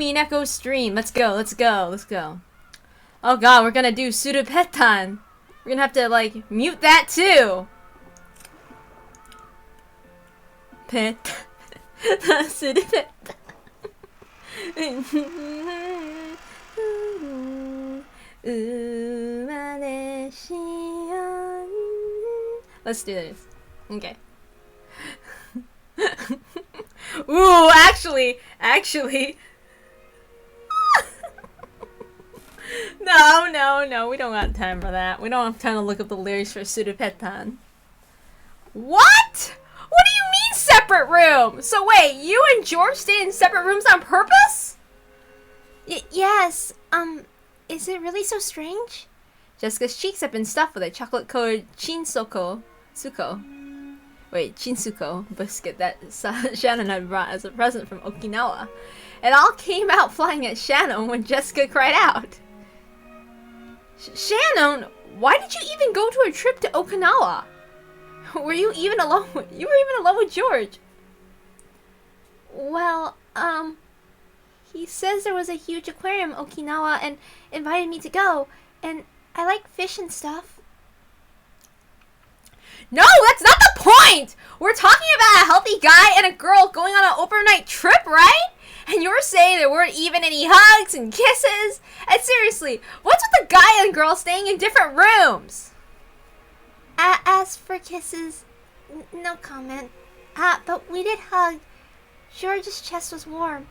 Umineko stream. Let's go, let's go, let's go. Oh god, we're gonna do TSURUPETTAN. We're gonna have to, like, mute that too. Pet. TSURUPETTAN. Let's do this. Okay. Ooh, actually. No, we don't got time for that. We don't have time to look up the lyrics for TSURUPETTAN. What? What do you mean separate rooms? So wait, you and George stayed in separate rooms on purpose? Yes, is it really so strange? Jessica's cheeks have been stuffed with a chocolate-coated Chinsuko biscuit that Shannon had brought as a present from Okinawa. It all came out flying at Shannon when Jessica cried out. Shannon, why did you even go to a trip to Okinawa? Were you even alone? You were even alone with George. Well, he says there was a huge aquarium in Okinawa and invited me to go, and I like fish and stuff. No, that's not the point! We're talking about a healthy guy and a girl going on an overnight trip, right? And you're saying there weren't even any hugs and kisses? And seriously, what's with the guy and girl staying in different rooms? As for kisses, no comment. But we did hug. George's chest was warm.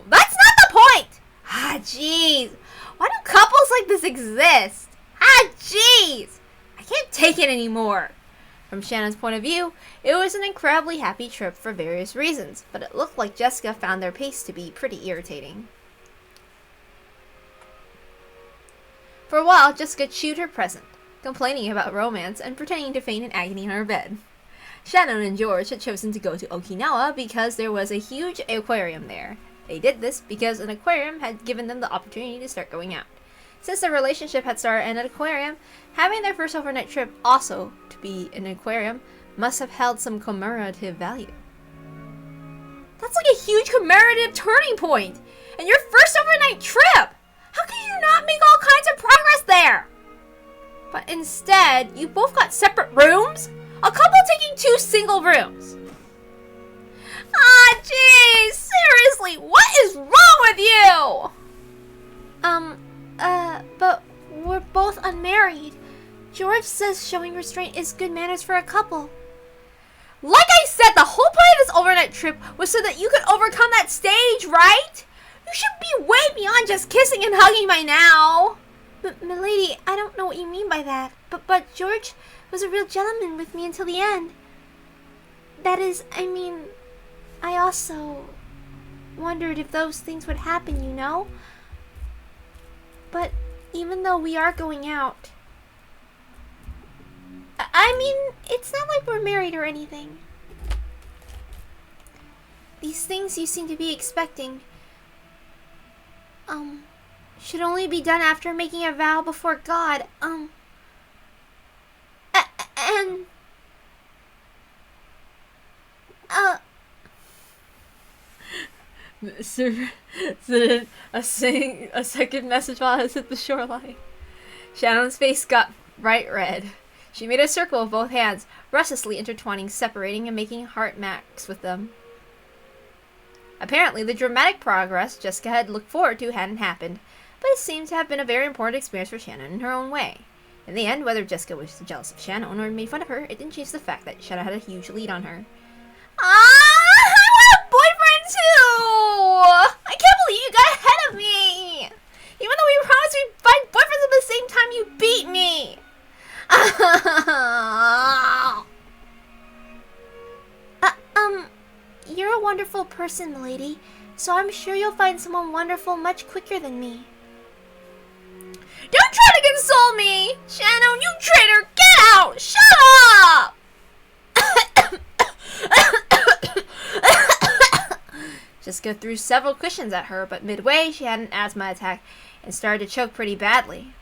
That's not the point! Ah, jeez. Why do couples like this exist? Ah, jeez. I can't take it anymore. From Shannon's point of view, it was an incredibly happy trip for various reasons, but it looked like Jessica found their pace to be pretty irritating. For a while, Jessica chewed her present, complaining about romance and pretending to faint in agony on her bed. Shannon and George had chosen to go to Okinawa because there was a huge aquarium there. They did this because an aquarium had given them the opportunity to start going out. Since their relationship had started in an aquarium, having their first overnight trip also to be in an aquarium must have held some commemorative value. That's like a huge commemorative turning point! And your first overnight trip! How could you not make all kinds of progress there? But instead, you both got separate rooms? A couple taking 2 single rooms. Ah, jeez! Seriously, what is wrong with you? But we're both unmarried. George says showing restraint is good manners for a couple. Like I said, the whole point of this overnight trip was so that you could overcome that stage, right? You should be way beyond just kissing and hugging by now. But, milady, I don't know what you mean by that. But George was a real gentleman with me until the end. That is, I mean, I also wondered if those things would happen, you know? But even though we are going out, I mean, it's not like we're married or anything. These things you seem to be expecting, should only be done after making a vow before God, and... A second message while I was at the shoreline. Shannon's face got bright red. She made a circle with both hands, restlessly intertwining, separating, and making heart marks with them. Apparently, the dramatic progress Jessica had looked forward to hadn't happened, but it seemed to have been a very important experience for Shannon in her own way. In the end, whether Jessica was jealous of Shannon or made fun of her, it didn't change the fact that Shannon had a huge lead on her. I want a boyfriend too! I can't believe you got ahead of me! Even though we promised we'd find boyfriends at the same time, you beat me! You're a wonderful person, milady, so I'm sure you'll find someone wonderful much quicker than me. Don't try to console me! Shannon, you traitor! Get out! Shut up! Jessica threw several cushions at her, but midway she had an asthma attack and started to choke pretty badly.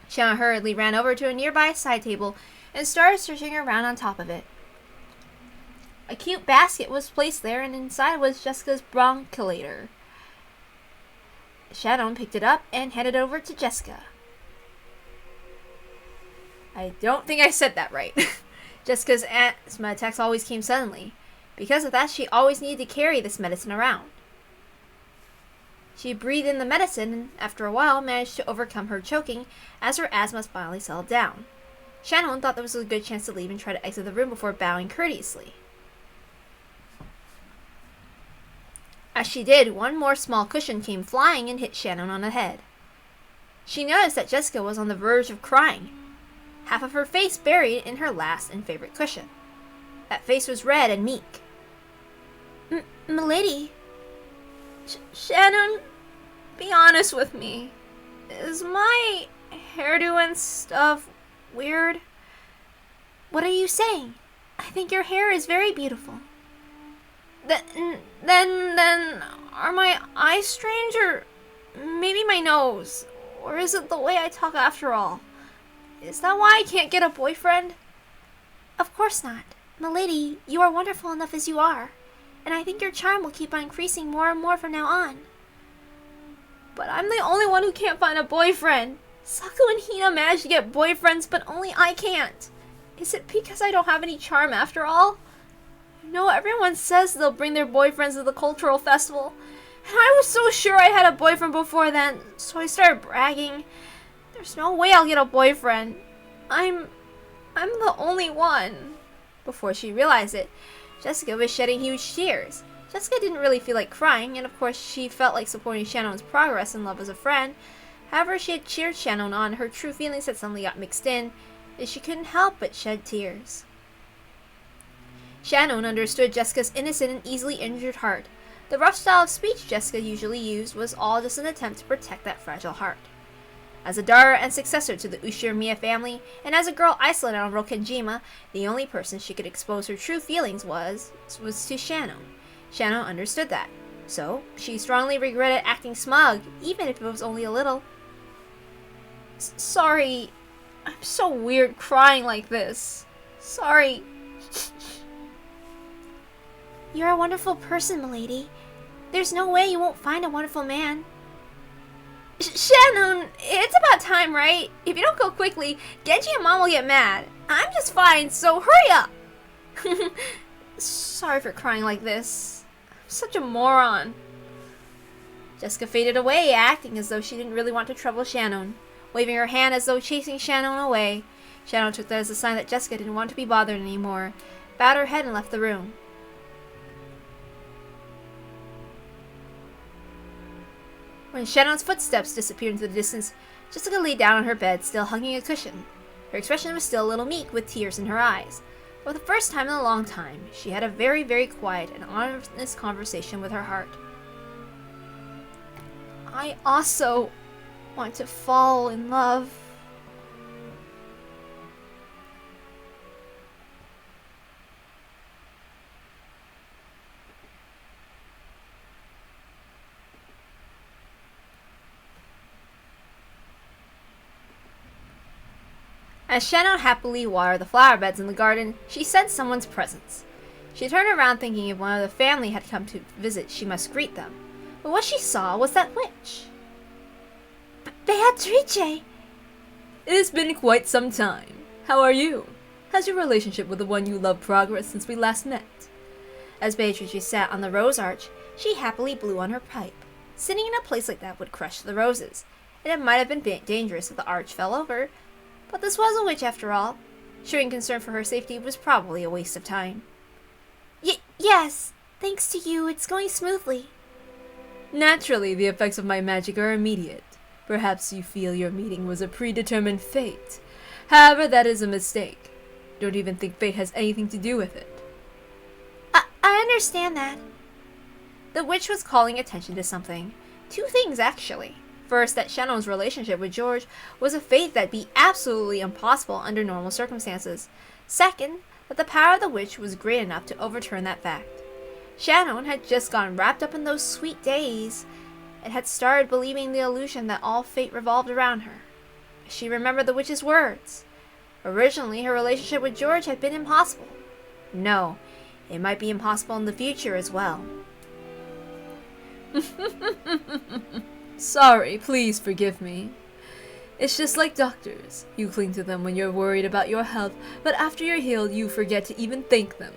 Shannon hurriedly ran over to a nearby side table and started searching around on top of it. A cute basket was placed there, and inside was Jessica's bronchulator. Shannon picked it up and handed it over to Jessica. I don't think I said that right. Jessica's asthma attacks always came suddenly. Because of that, she always needed to carry this medicine around. She breathed in the medicine and, after a while, managed to overcome her choking as her asthma finally settled down. Shannon thought there was a good chance to leave and try to exit the room before bowing courteously. As she did, one more small cushion came flying and hit Shannon on the head. She noticed that Jessica was on the verge of crying, half of her face buried in her last and favorite cushion. That face was red and meek. Milady. Shannon, be honest with me. Is my hairdo and stuff weird? What are you saying? I think your hair is very beautiful. Then, are my eyes strange, or maybe my nose? Or is it the way I talk after all? Is that why I can't get a boyfriend? Of course not. Milady, you are wonderful enough as you are, and I think your charm will keep on increasing more and more from now on. But I'm the only one who can't find a boyfriend. Saku and Hina managed to get boyfriends, but only I can't. Is it because I don't have any charm after all? No, everyone says they'll bring their boyfriends to the cultural festival, and I was so sure I had a boyfriend before then, so I started bragging. There's no way I'll get a boyfriend. I'm the only one. Before she realized it, Jessica was shedding huge tears. Jessica didn't really feel like crying, and of course she felt like supporting Shannon's progress in love as a friend. However, she had cheered Shannon on. Her true feelings had suddenly got mixed in, and she couldn't help but shed tears. Shannon understood Jessica's innocent and easily injured heart. The rough style of speech Jessica usually used was all just an attempt to protect that fragile heart. As a daughter and successor to the Ushirimiya family, and as a girl isolated on Rokkenjima, the only person she could expose her true feelings was to Shannon. Shannon understood that, so she strongly regretted acting smug, even if it was only a little. Sorry, I'm so weird crying like this. Sorry. You're a wonderful person, milady. There's no way you won't find a wonderful man. Shannon, it's about time, right? If you don't go quickly, Genji and Mom will get mad. I'm just fine, so hurry up! Sorry for crying like this. I'm such a moron. Jessica faded away, acting as though she didn't really want to trouble Shannon, waving her hand as though chasing Shannon away. Shannon took that as a sign that Jessica didn't want to be bothered anymore, bowed her head and left the room. When Shannon's footsteps disappeared into the distance, Jessica lay down on her bed, still hugging a cushion. Her expression was still a little meek, with tears in her eyes. For the first time in a long time, she had a very, very quiet and honest conversation with her heart. I also want to fall in love. As Shannon happily watered the flower beds in the garden, she sensed someone's presence. She turned around thinking if one of the family had come to visit, she must greet them. But what she saw was that witch. Beatrice! It's been quite some time. How are you? Has your relationship with the one you love progressed since we last met? As Beatrice sat on the rose arch, she happily blew on her pipe. Sitting in a place like that would crush the roses, and it might have been dangerous if the arch fell over. But this was a witch after all. Showing concern for her safety was probably a waste of time. Yes, thanks to you, it's going smoothly. Naturally, the effects of my magic are immediate. Perhaps you feel your meeting was a predetermined fate. However, that is a mistake. Don't even think fate has anything to do with it. I understand that. The witch was calling attention to something. Two things, actually. First, that Shannon's relationship with George was a fate that'd be absolutely impossible under normal circumstances. Second, that the power of the witch was great enough to overturn that fact. Shannon had just gotten wrapped up in those sweet days and had started believing the illusion that all fate revolved around her. She remembered the witch's words. Originally, her relationship with George had been impossible. No, It might be impossible in the future as well. Sorry, please forgive me. It's just like doctors. You cling to them when you're worried about your health, but after you're healed, you forget to even thank them.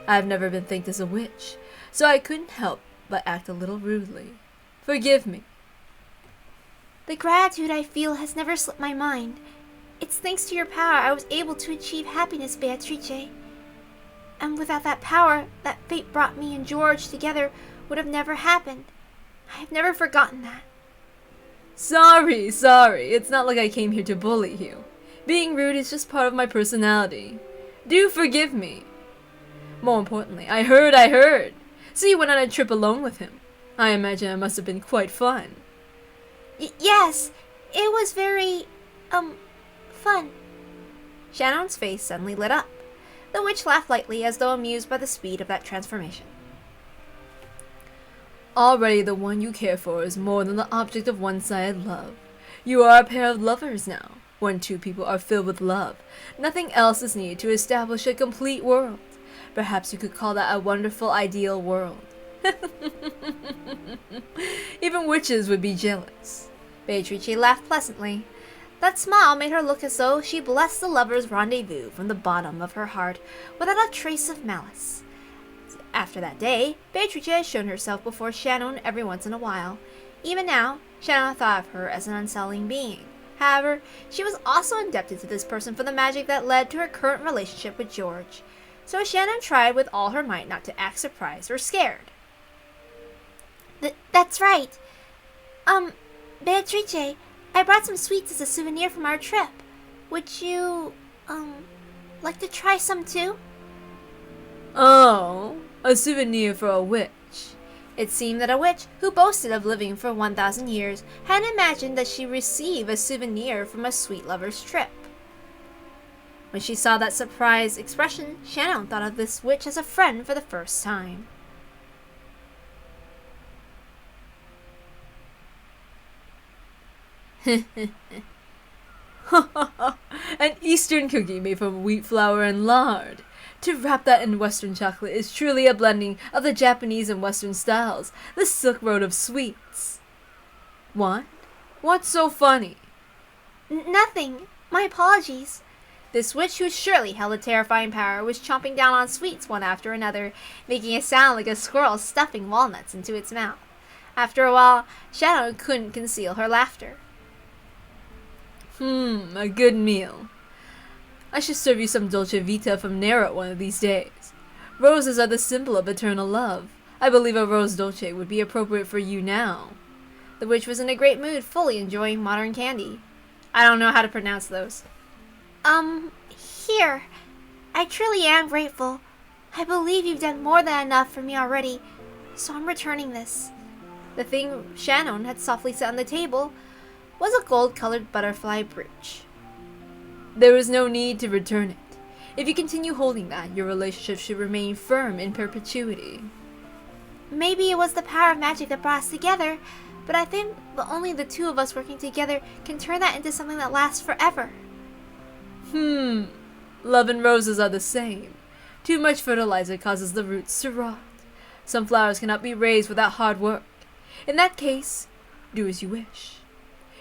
I've never been thanked as a witch, so I couldn't help but act a little rudely. Forgive me. The gratitude I feel has never slipped my mind. It's thanks to your power I was able to achieve happiness, Beatrice. And without that power, that fate brought me and George together would have never happened. I have never forgotten that. Sorry. It's not like I came here to bully you. Being rude is just part of my personality. Do forgive me. More importantly, I heard. So you went on a trip alone with him. I imagine it must have been quite fun. Yes, it was very, fun. Shannon's face suddenly lit up. The witch laughed lightly as though amused by the speed of that transformation. Already the one you care for is more than the object of one-sided love. You are a pair of lovers now. When two people are filled with love, nothing else is needed to establish a complete world. Perhaps you could call that a wonderful ideal world. Even witches would be jealous. Beatrice laughed pleasantly. That smile made her look as though she blessed the lovers' rendezvous from the bottom of her heart without a trace of malice. After that day, Beatrice had shown herself before Shannon every once in a while. Even now, Shannon thought of her as an unsettling being. However, she was also indebted to this person for the magic that led to her current relationship with George. So Shannon tried with all her might not to act surprised or scared. That's right. Beatrice, I brought some sweets as a souvenir from our trip. Would you, like to try some too? Oh, a souvenir for a witch. It seemed that a witch, who boasted of living for 1,000 years, hadn't imagined that she'd receive a souvenir from a sweet lover's trip. When she saw that surprised expression, Shannon thought of this witch as a friend for the first time. An Eastern cookie made from wheat flour and lard. To wrap that in Western chocolate is truly a blending of the Japanese and Western styles, the Silk Road of sweets. What? What's so funny? Nothing. My apologies. This witch, who surely held a terrifying power, was chomping down on sweets one after another, making a sound like a squirrel stuffing walnuts into its mouth. After a while, Shannon couldn't conceal her laughter. A good meal. I should serve you some dolce vita from Nero one of these days. Roses are the symbol of eternal love. I believe a rose dolce would be appropriate for you now. The witch was in a great mood, fully enjoying modern candy. I don't know how to pronounce those. Here. I truly am grateful. I believe you've done more than enough for me already, so I'm returning this. The thing Shannon had softly set on the table was a gold-colored butterfly brooch. There is no need to return it. If you continue holding that, your relationship should remain firm in perpetuity. Maybe it was the power of magic that brought us together, but I think that only the two of us working together can turn that into something that lasts forever. Love and roses are the same. Too much fertilizer causes the roots to rot. Some flowers cannot be raised without hard work. In that case, do as you wish.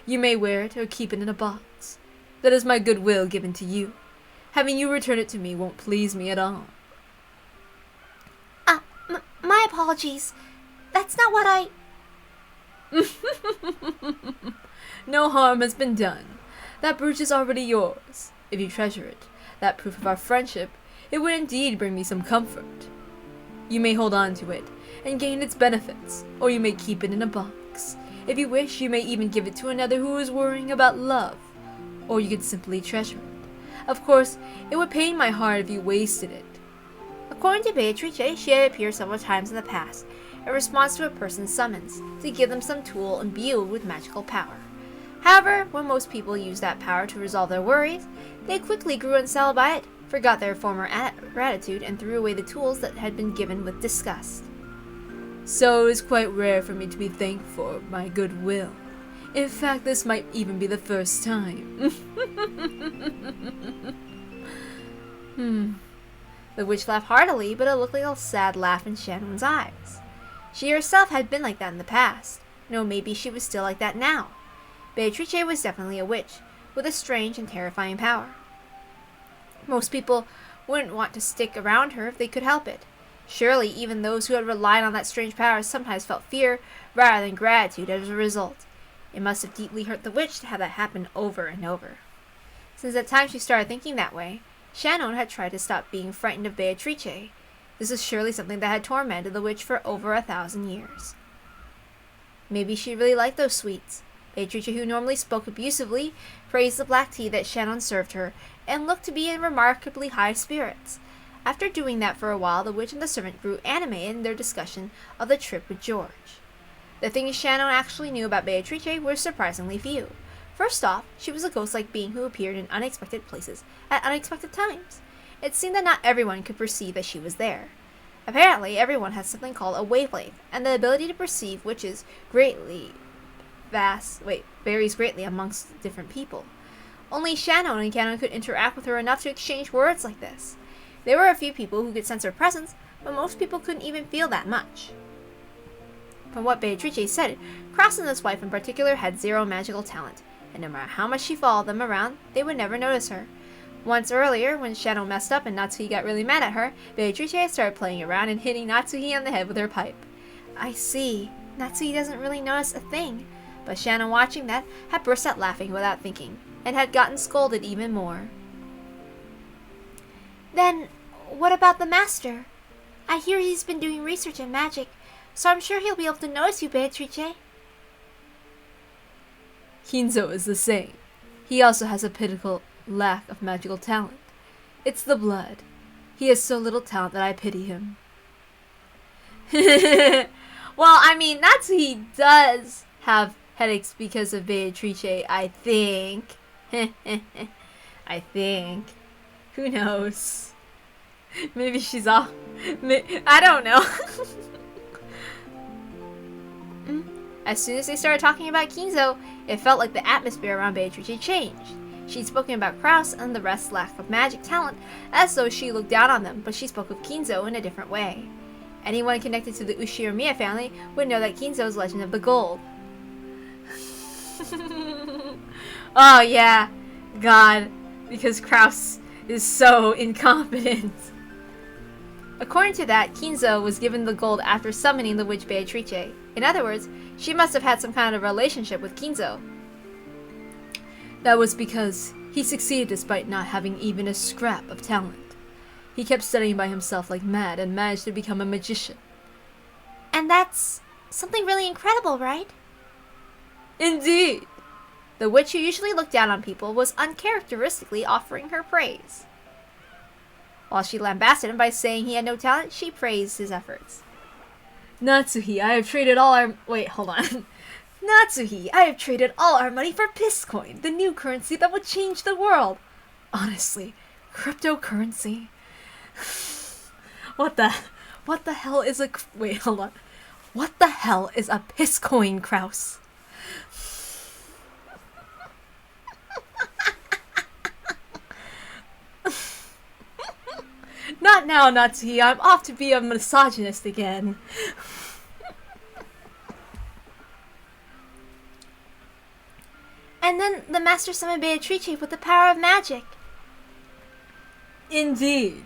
You may wear it or keep it in a box. That is my goodwill given to you. Having you return it to me won't please me at all. My apologies. That's not what I... No harm has been done. That brooch is already yours. If you treasure it, that proof of our friendship, it would indeed bring me some comfort. You may hold on to it and gain its benefits, or you may keep it in a box. If you wish, you may even give it to another who is worrying about love, or you could simply treasure it. Of course, it would pain my heart if you wasted it. According to Beatrice, she had appeared several times in the past, in response to a person's summons, to give them some tool imbued with magical power. However, when most people used that power to resolve their worries, they quickly grew unsettled by it, forgot their former gratitude, and threw away the tools that had been given with disgust. So it is quite rare for me to be thanked for my goodwill. In fact, this might even be the first time. The witch laughed heartily, but it looked like a sad laugh in Shannon's eyes. She herself had been like that in the past. No, maybe she was still like that now. Beatrice was definitely a witch, with a strange and terrifying power. Most people wouldn't want to stick around her if they could help it. Surely even those who had relied on that strange power sometimes felt fear rather than gratitude as a result. It must have deeply hurt the witch to have that happen over and over. Since that time she started thinking that way, Shannon had tried to stop being frightened of Beatrice. This was surely something that had tormented the witch for over 1,000 years. Maybe she really liked those sweets. Beatrice, who normally spoke abusively, praised the black tea that Shannon served her, and looked to be in remarkably high spirits. After doing that for a while, the witch and the servant grew animated in their discussion of the trip with George. The things Shannon actually knew about Beatrice were surprisingly few. First off, she was a ghost-like being who appeared in unexpected places at unexpected times. It seemed that not everyone could perceive that she was there. Apparently, everyone has something called a wavelength, and the ability to perceive which is varies greatly amongst different people. Only Shannon and Canon could interact with her enough to exchange words like this. There were a few people who could sense her presence, but most people couldn't even feel that much. From what Beatrice said, Kraus and his wife in particular had zero magical talent, and no matter how much she followed them around, they would never notice her. Once earlier, when Shannon messed up and Natsuhi got really mad at her, Beatrice had started playing around and hitting Natsuhi on the head with her pipe. I see. Natsuhi doesn't really notice a thing. But Shannon, watching that, had burst out laughing without thinking, and had gotten scolded even more. Then, what about the master? I hear he's been doing research in magic, so I'm sure he'll be able to notice you, Beatrice. Kinzo is the same. He also has a pitiful lack of magical talent. It's the blood. He has so little talent that I pity him. Well, I mean, Natsuhi does have headaches because of Beatrice, I think. I think. Who knows? Maybe she's off. I don't know. As soon as they started talking about Kinzo, it felt like the atmosphere around Beatrice changed. She'd spoken about Kraus and the rest's lack of magic talent, as though she looked down on them, but she spoke of Kinzo in a different way. Anyone connected to the Ushiramiya family would know that Kinzo's Legend of the Gold. Oh yeah, God, because Kraus is so incompetent. According to that, Kinzo was given the gold after summoning the witch Beatrice. In other words, she must have had some kind of relationship with Kinzo. That was because he succeeded despite not having even a scrap of talent. He kept studying by himself like mad and managed to become a magician. And that's something really incredible, right? Indeed! The witch who usually looked down on people was uncharacteristically offering her praise. While she lambasted him by saying he had no talent, she praised his efforts. Natsuhi, I have traded all our... Wait, hold on. Natsuhi, I have traded all our money for Pisscoin, the new currency that will change the world. Honestly, cryptocurrency. What the hell is a... Wait, hold on. What the hell is a Pisscoin, Kraus? Not now, Natsuhi. I'm off to be a misogynist again. And then the master summoned Beatrice with the power of magic. Indeed.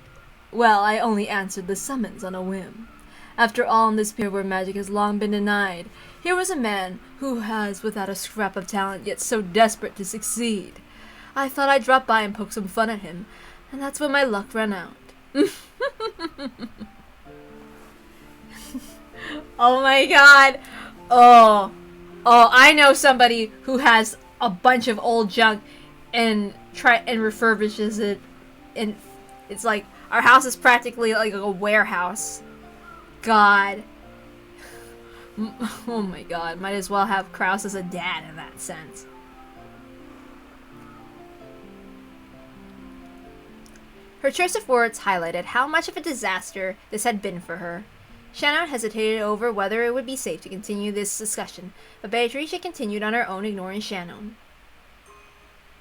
Well, I only answered the summons on a whim. After all, in this period where magic has long been denied, here was a man who has without a scrap of talent, yet so desperate to succeed. I thought I'd drop by and poke some fun at him, and that's when my luck ran out. Oh my god. Oh, I know somebody who has a bunch of old junk and refurbishes it, and it's like our house is practically like a warehouse. God. Oh my god, might as well have Kraus as a dad in that sense. Her choice of words highlighted how much of a disaster this had been for her. Shannon hesitated over whether it would be safe to continue this discussion, but Beatrice continued on her own, ignoring Shannon.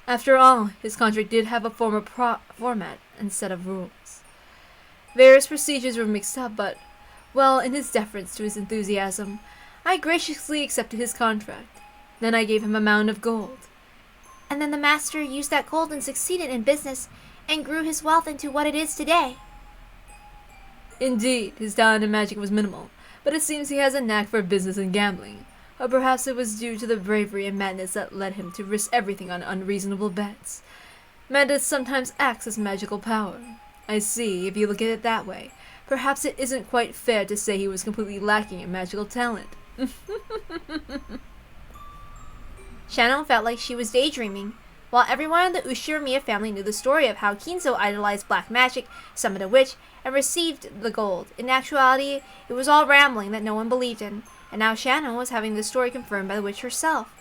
After all, his contract did have a format and set of rules. Various procedures were mixed up, but, well, in his deference to his enthusiasm, I graciously accepted his contract. Then I gave him a mound of gold. And then the master used that gold and succeeded in business and grew his wealth into what it is today. Indeed, his talent in magic was minimal, but it seems he has a knack for business and gambling. Or perhaps it was due to the bravery and madness that led him to risk everything on unreasonable bets. Madness sometimes acts as magical power. I see, if you look at it that way. Perhaps it isn't quite fair to say he was completely lacking in magical talent. Shannon felt like she was daydreaming. While everyone in the Ushiramiya family knew the story of how Kinzo idolized black magic, summoned a witch, and received the gold, in actuality, it was all rambling that no one believed in, and now Shannon was having the story confirmed by the witch herself.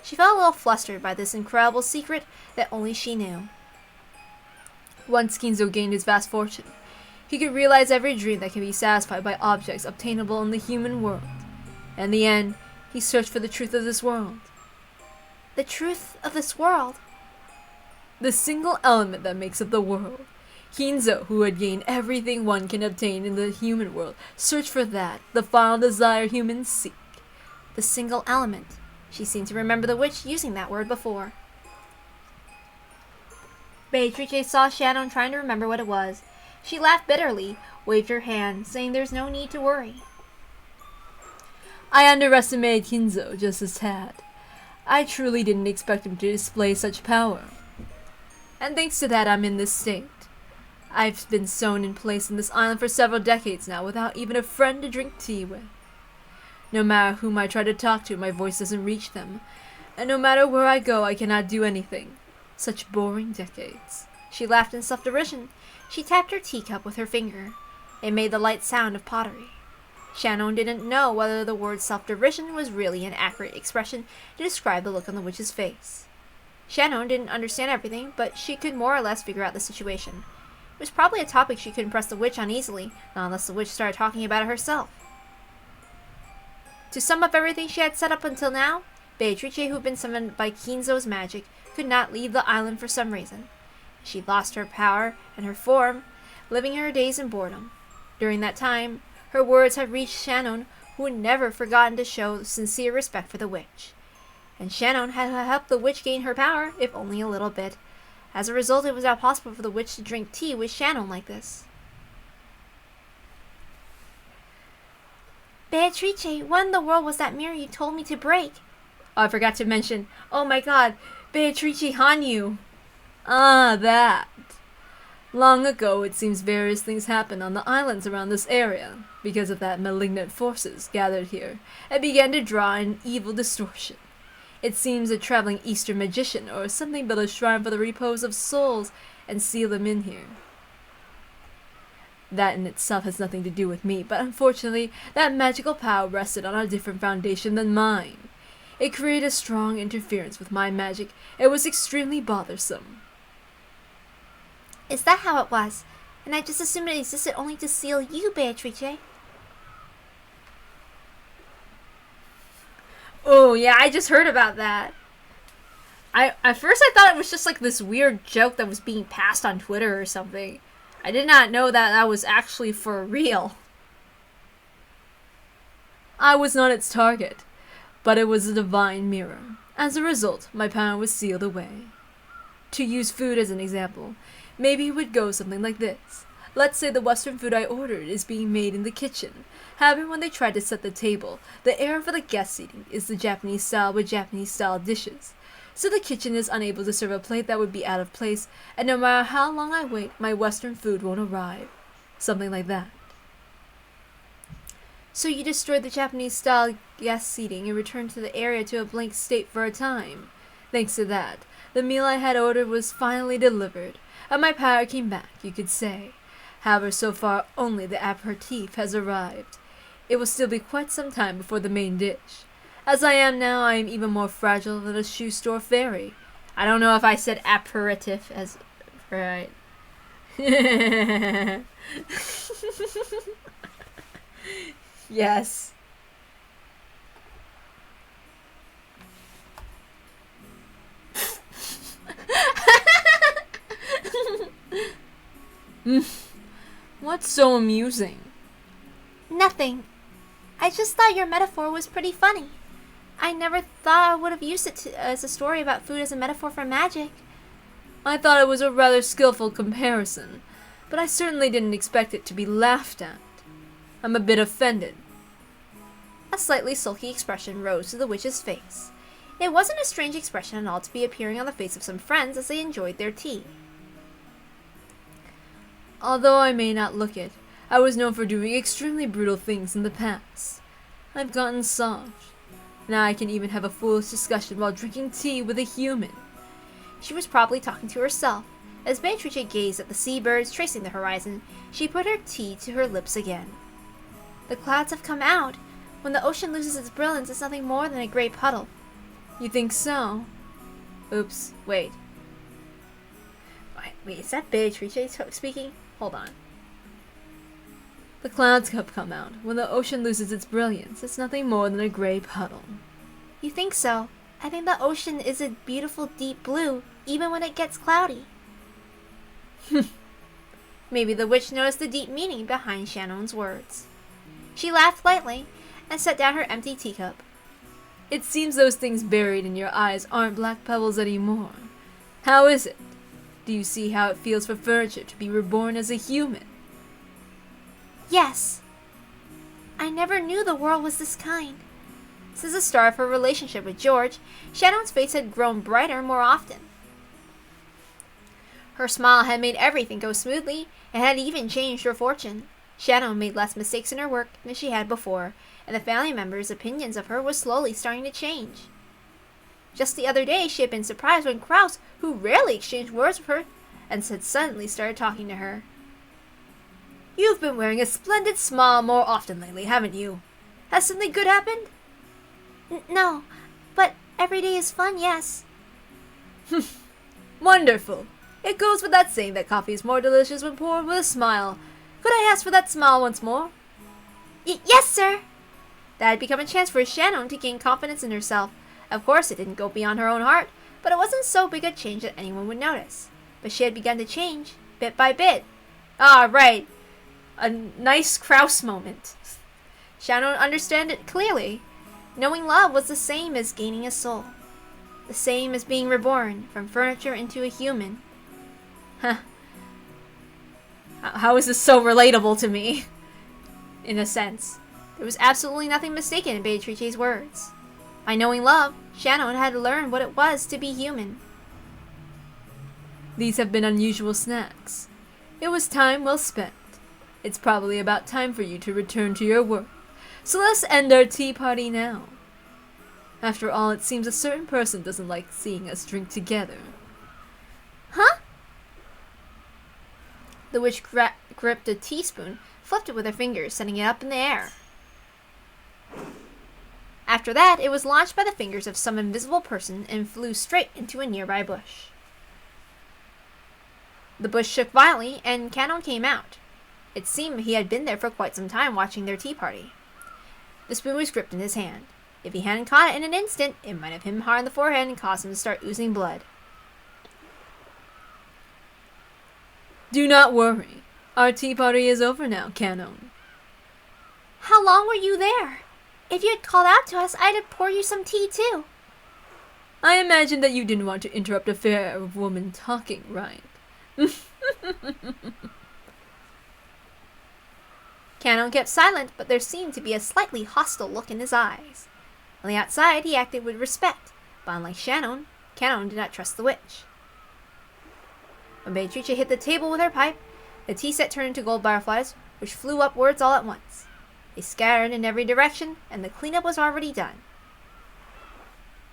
She felt a little flustered by this incredible secret that only she knew. Once Kinzo gained his vast fortune, he could realize every dream that can be satisfied by objects obtainable in the human world. In the end, he searched for the truth of this world. The truth of this world? The single element that makes up the world. Kinzo, who had gained everything one can obtain in the human world, searched for that, the final desire humans seek. The single element. She seemed to remember the witch using that word before. Beatrice saw Shannon trying to remember what it was. She laughed bitterly, waved her hand, saying there's no need to worry. I underestimated Kinzo just a tad. I truly didn't expect him to display such power. And thanks to that, I'm in this state. I've been sewn in place in this island for several decades now without even a friend to drink tea with. No matter whom I try to talk to, my voice doesn't reach them. And no matter where I go, I cannot do anything. Such boring decades. She laughed in self-derision. She tapped her teacup with her finger. It made the light sound of pottery. Shannon didn't know whether the word self-derision was really an accurate expression to describe the look on the witch's face. Shannon didn't understand everything, but she could more or less figure out the situation. It was probably a topic she could impress the witch on easily, not unless the witch started talking about it herself. To sum up everything she had set up until now, Beatrice, who had been summoned by Kinzo's magic, could not leave the island for some reason. She lost her power and her form, living her days in boredom. During that time, her words had reached Shannon, who had never forgotten to show sincere respect for the witch. And Shannon had helped the witch gain her power, if only a little bit. As a result, it was not possible for the witch to drink tea with Shannon like this. Beatrice, what in the world was that mirror you told me to break? Oh, I forgot to mention. Oh my god, Beatrice Hanyu. Ah, that. Long ago, it seems various things happened on the islands around this area. Because of that, malignant forces gathered here and began to draw an evil distortion. It seems a traveling Eastern magician or something built a shrine for the repose of souls and seal them in here. That in itself has nothing to do with me, but unfortunately, that magical power rested on a different foundation than mine. It created a strong interference with my magic. It was extremely bothersome. Is that how it was? And I just assumed it existed only to seal you, Beatrice. Oh, yeah, I just heard about that. At first I thought it was just like this weird joke that was being passed on Twitter or something. I did not know that that was actually for real. I was not its target, but it was a divine mirror. As a result, my power was sealed away. To use food as an example, maybe it would go something like this. Let's say the Western food I ordered is being made in the kitchen. However, when they try to set the table, the area for the guests eating is the Japanese style with Japanese style dishes. So the kitchen is unable to serve a plate that would be out of place, and no matter how long I wait, my Western food won't arrive. Something like that. So you destroyed the Japanese style guest seating and returned to the area to a blank state for a time. Thanks to that, the meal I had ordered was finally delivered, and my power came back, you could say. However, so far only the aperitif has arrived. It will still be quite some time before the main dish. As I am now, I am even more fragile than a shoe store fairy. I don't know if I said aperitif as right. Yes. What's so amusing? Nothing. I just thought your metaphor was pretty funny. I never thought I would have used it as a story about food as a metaphor for magic. I thought it was a rather skillful comparison, but I certainly didn't expect it to be laughed at. I'm a bit offended. A slightly sulky expression rose to the witch's face. It wasn't a strange expression at all to be appearing on the face of some friends as they enjoyed their tea. Although I may not look it, I was known for doing extremely brutal things in the past. I've gotten soft. Now I can even have a foolish discussion while drinking tea with a human. She was probably talking to herself. As Beatrice gazed at the seabirds tracing the horizon, she put her tea to her lips again. The clouds have come out. When the ocean loses its brilliance, it's nothing more than a gray puddle. You think so? Oops, wait. Wait, is that Beatrice speaking? Hold on. The clouds have come out. When the ocean loses its brilliance, it's nothing more than a gray puddle. You think so? I think the ocean is a beautiful deep blue, even when it gets cloudy. Maybe the witch noticed the deep meaning behind Shannon's words. She laughed lightly and set down her empty teacup. It seems those things buried in your eyes aren't black pebbles anymore. How is it? Do you see how it feels for furniture to be reborn as a human? Yes. I never knew the world was this kind. Since the start of her relationship with George, Shannon's face had grown brighter more often. Her smile had made everything go smoothly and had even changed her fortune. Shannon made less mistakes in her work than she had before, and the family members' opinions of her was slowly starting to change. Just the other day, she had been surprised when Kraus, who rarely exchanged words with her, and had suddenly started talking to her. You've been wearing a splendid smile more often lately, haven't you? Has something good happened? No, but every day is fun, yes. Wonderful. It goes without saying that coffee is more delicious when poured with a smile. Could I ask for that smile once more? Yes, sir. That had become a chance for Shannon to gain confidence in herself. Of course, it didn't go beyond her own heart, but it wasn't so big a change that anyone would notice. But she had begun to change, bit by bit. Ah, right. A nice Kraus moment. Shannon understood it clearly. Knowing love was the same as gaining a soul. The same as being reborn from furniture into a human. Huh. How is this so relatable to me? In a sense. There was absolutely nothing mistaken in Beatrice's words. By knowing love, Shannon had learned what it was to be human. These have been unusual snacks. It was time well spent. It's probably about time for you to return to your work. So let's end our tea party now. After all, it seems a certain person doesn't like seeing us drink together. Huh? The witch gripped a teaspoon, flipped it with her fingers, setting it up in the air. After that, it was launched by the fingers of some invisible person and flew straight into a nearby bush. The bush shook violently, and Cannon came out. It seemed he had been there for quite some time watching their tea party. The spoon was gripped in his hand. If he hadn't caught it in an instant, it might have hit him hard on the forehead and caused him to start oozing blood. Do not worry. Our tea party is over now, Cannon. How long were you there? If you had called out to us, I'd have poured you some tea too. I imagine that you didn't want to interrupt a fair of women talking, right? Cannon kept silent, but there seemed to be a slightly hostile look in his eyes. On the outside, he acted with respect, but unlike Shannon, Cannon did not trust the witch. When Beatrice hit the table with her pipe, the tea set turned into gold butterflies, which flew upwards all at once. They scattered in every direction, and the cleanup was already done.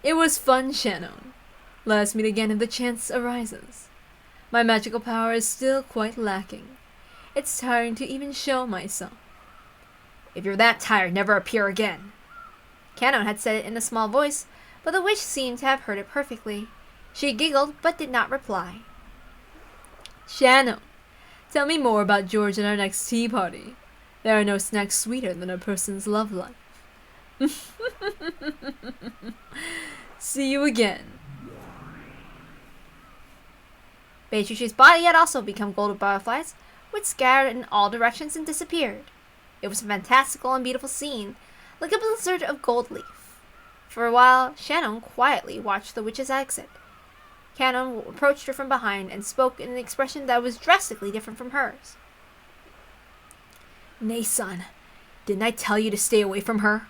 It was fun, Shannon. Let us meet again if the chance arises. My magical power is still quite lacking. It's tiring to even show myself. If you're that tired, never appear again. Cannon had said it in a small voice, but the witch seemed to have heard it perfectly. She giggled, but did not reply. Shannon, tell me more about George and our next tea party. There are no snacks sweeter than a person's love life. See you again. Beatrice's body had also become golden butterflies, which scattered in all directions and disappeared. It was a fantastical and beautiful scene, like a blizzard of gold leaf. For a while, Shannon quietly watched the witch's exit. Canon approached her from behind and spoke in an expression that was drastically different from hers. "Nay-san, didn't I tell you to stay away from her?"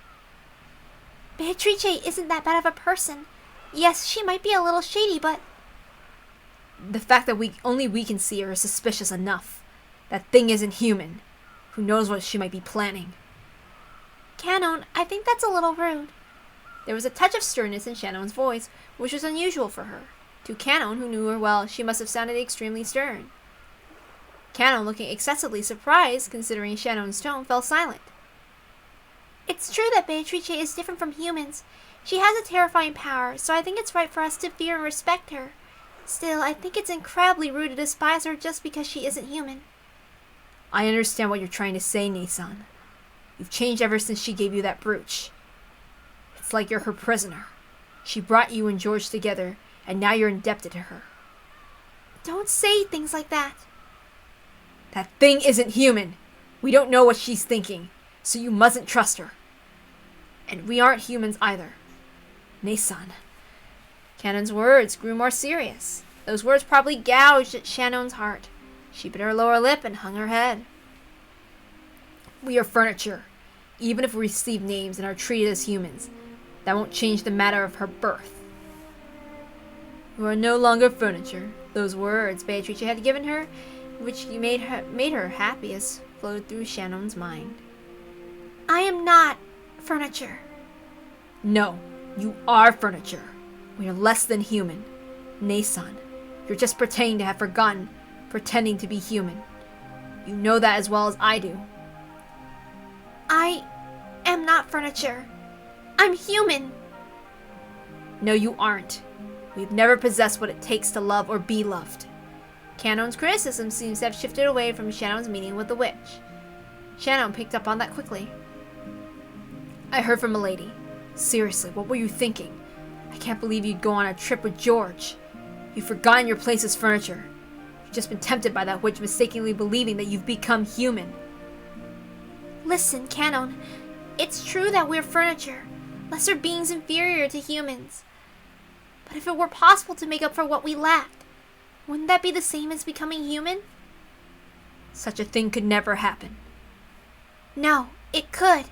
Beatrice isn't that bad of a person. Yes, she might be a little shady, but... The fact that only we can see her is suspicious enough. That thing isn't human. Who knows what she might be planning? Canon, I think that's a little rude. There was a touch of sternness in Shannon's voice, which was unusual for her. To Canon, who knew her well, she must have sounded extremely stern. Canon, looking excessively surprised considering Shannon's tone, fell silent. It's true that Beatrice is different from humans. She has a terrifying power, so I think it's right for us to fear and respect her. Still, I think it's incredibly rude to despise her just because she isn't human. I understand what you're trying to say, Nei-san. You've changed ever since she gave you that brooch. It's like you're her prisoner. She brought you and George together, and now you're indebted to her. Don't say things like that. That thing isn't human. We don't know what she's thinking, so you mustn't trust her. And we aren't humans either. Nei-san. Canon's words grew more serious. Those words probably gouged at Shannon's heart. She bit her lower lip and hung her head. We are furniture. Even if we receive names and are treated as humans, that won't change the matter of her birth. You are no longer furniture. Those words Beatrice had given her, which made her happiest, flowed through Shannon's mind. I am not furniture. No, you are furniture. We are less than human. Nei-san, you're just pretending to have forgotten, pretending to be human. You know that as well as I do. I am not furniture. I'm human. No, you aren't. We've never possessed what it takes to love or be loved. Canon's criticism seems to have shifted away from Shannon's meeting with the witch. Shannon picked up on that quickly. I heard from Milady. Seriously, what were you thinking? I can't believe you'd go on a trip with George. You've forgotten your place as furniture. You've just been tempted by that witch, mistakenly believing that you've become human. Listen, Canon. It's true that we're furniture, lesser beings inferior to humans. But if it were possible to make up for what we lacked, wouldn't that be the same as becoming human? Such a thing could never happen. No, it could.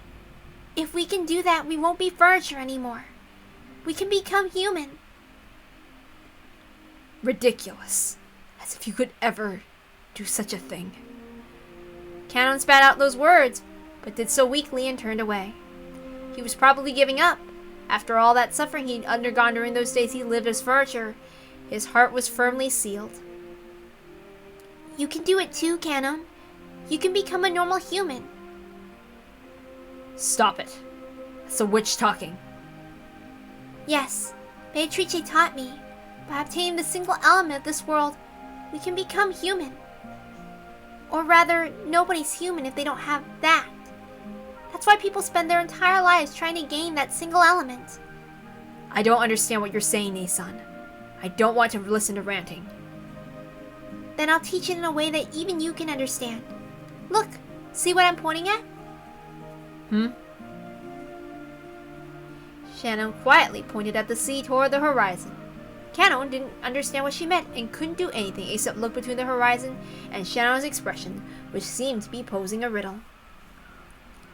If we can do that, we won't be furniture anymore. We can become human. Ridiculous. As if you could ever do such a thing. Canon spat out those words, but did so weakly and turned away. He was probably giving up. After all that suffering he'd undergone during those days he lived as furniture, his heart was firmly sealed. You can do it too, Canon. You can become a normal human. Stop it. That's a witch talking. Yes, Beatrice taught me. By obtaining the single element of this world, we can become human. Or rather, nobody's human if they don't have that. That's why people spend their entire lives trying to gain that single element. I don't understand what you're saying, Nei-san. I don't want to listen to ranting. Then I'll teach it in a way that even you can understand. Look, see what I'm pointing at? Shannon quietly pointed at the sea toward the horizon. Canon didn't understand what she meant and couldn't do anything except look between the horizon and Shannon's expression, which seemed to be posing a riddle.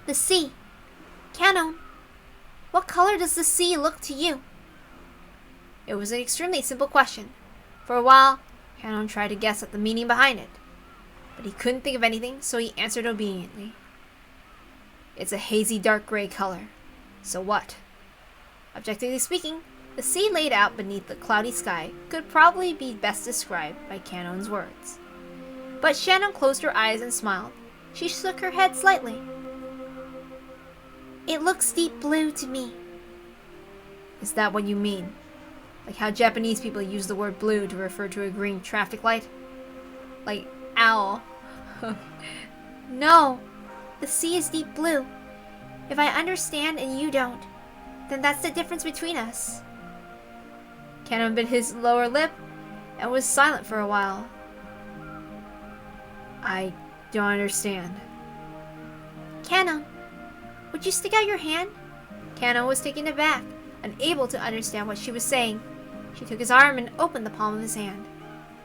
The sea. Canon, what color does the sea look to you? It was an extremely simple question. For a while, Canon tried to guess at the meaning behind it, but he couldn't think of anything, so he answered obediently. It's a hazy dark gray color. So what? Objectively speaking, the sea laid out beneath the cloudy sky could probably be best described by Canon's words. But Shannon closed her eyes and smiled. She shook her head slightly. It looks deep blue to me. Is that what you mean? Like how Japanese people use the word blue to refer to a green traffic light? Like owl. No, the sea is deep blue. If I understand and you don't, then that's the difference between us. Canon bit his lower lip and was silent for a while. I Don't understand. Canon, would you stick out your hand? Canon was taken aback, unable to understand what she was saying. She took his arm and opened the palm of his hand.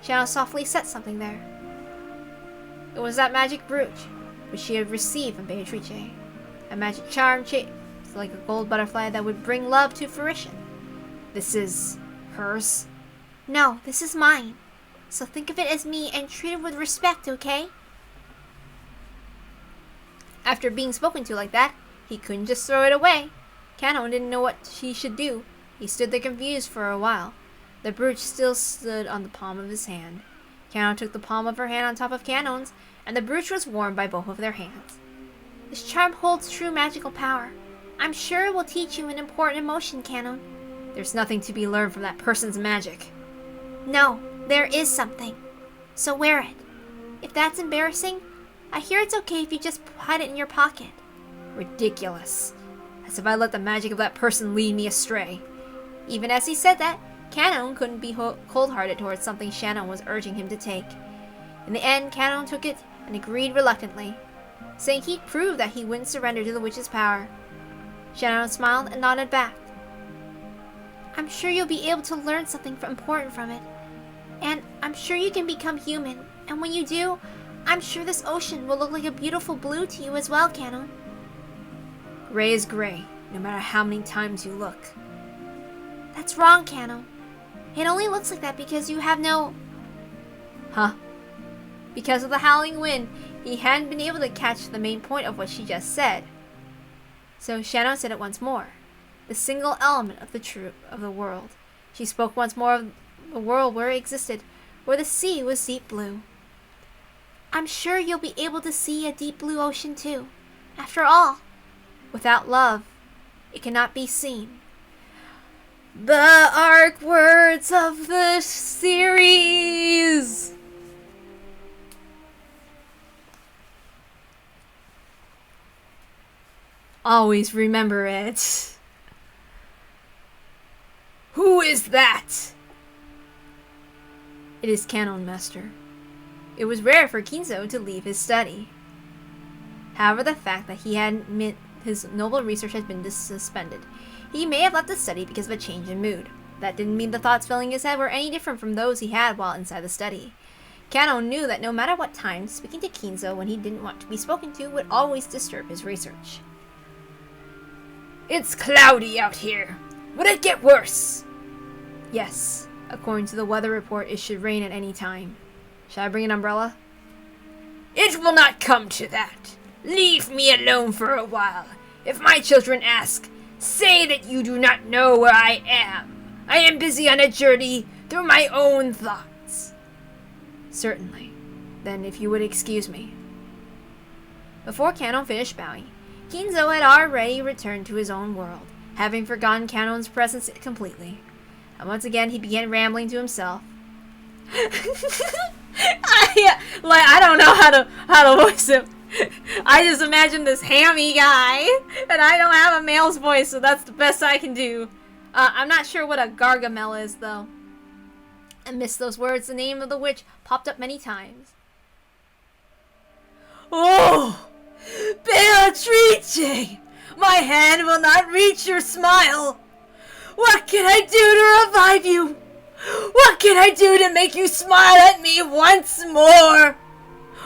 Shadow softly set something there. It was that magic brooch, which she had received from Beatrice. A magic charm shaped like a gold butterfly that would bring love to fruition. This is hers? No, this is mine. So think of it as me and treat it with respect, okay? After being spoken to like that, he couldn't just throw it away. Canon didn't know what he should do. He stood there confused for a while. The brooch still stood on the palm of his hand. Canon took the palm of her hand on top of Canon's, and the brooch was warmed by both of their hands. This charm holds true magical power. I'm sure it will teach you an important emotion, Canon. There's nothing to be learned from that person's magic. No, there is something. So wear it. If that's embarrassing, I hear it's okay if you just hide it in your pocket. Ridiculous. As if I let the magic of that person lead me astray. Even as he said that, Canon couldn't be cold-hearted towards something Shannon was urging him to take. In the end, Canon took it and agreed reluctantly, saying he'd prove that he wouldn't surrender to the witch's power. Shannon smiled and nodded back. I'm sure you'll be able to learn something important from it. And I'm sure you can become human. And when you do, I'm sure this ocean will look like a beautiful blue to you as well, Canon. Gray is gray, no matter how many times you look. That's wrong, Canon. It only looks like that because you have no... Huh? Because of the howling wind, he hadn't been able to catch the main point of what she just said. So Shannon said it once more. The single element of the world. She spoke once more of the world where it existed, where the sea was deep blue. I'm sure you'll be able to see a deep blue ocean too. After all, without love, it cannot be seen. The arc words of the series! Always remember it. Who is that? It is Canon, Master. It was rare for Kinzo to leave his study. However, the fact that he hadn't met his noble research had been suspended. He may have left the study because of a change in mood. That didn't mean the thoughts filling his head were any different from those he had while inside the study. Canon knew that no matter what time, speaking to Kinzo when he didn't want to be spoken to would always disturb his research. It's cloudy out here. Would it get worse? Yes. According to the weather report, it should rain at any time. Shall I bring an umbrella? It will not come to that. Leave me alone for a while. If my children ask, say that you do not know where I am. I am busy on a journey through my own thoughts. Certainly. Then if you would excuse me. Before Canon finished bowing, Kinzo had already returned to his own world, having forgotten Canon's presence completely. And once again he began rambling to himself. I don't know how to voice him. I just imagine this hammy guy, and I don't have a male's voice, so that's the best I can do. I'm not sure what a Gargamel is, though. I missed those words. The name of the witch popped up many times. Oh! Beatrice! My hand will not reach your smile! What can I do to revive you? What can I do to make you smile at me once more?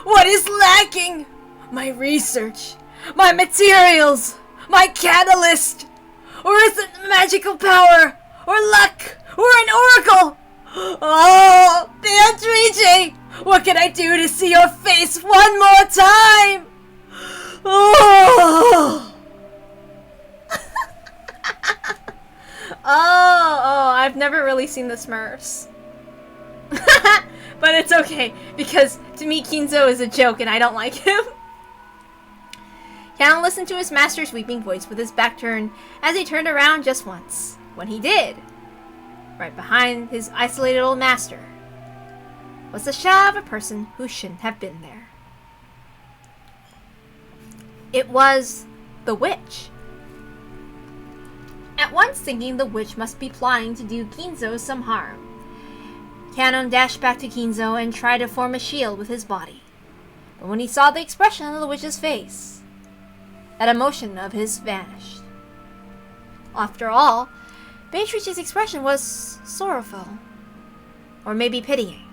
What is lacking? My research, my materials, my catalyst, or is it magical power, or luck, or an oracle? Oh, Beatrice, what can I do to see your face one more time? Oh, I've never really seen the Smurfs. But it's okay, because to me Kinzo is a joke and I don't like him. Canon listened to his master's weeping voice with his back turned as he turned around just once. When he did, right behind his isolated old master was the shadow of a person who shouldn't have been there. It was the witch. At once thinking the witch must be plotting to do Kinzo some harm, Canon dashed back to Kinzo and tried to form a shield with his body. But when he saw the expression on the witch's face, that emotion of his vanished. After all, Beatrice's expression was sorrowful. Or maybe pitying.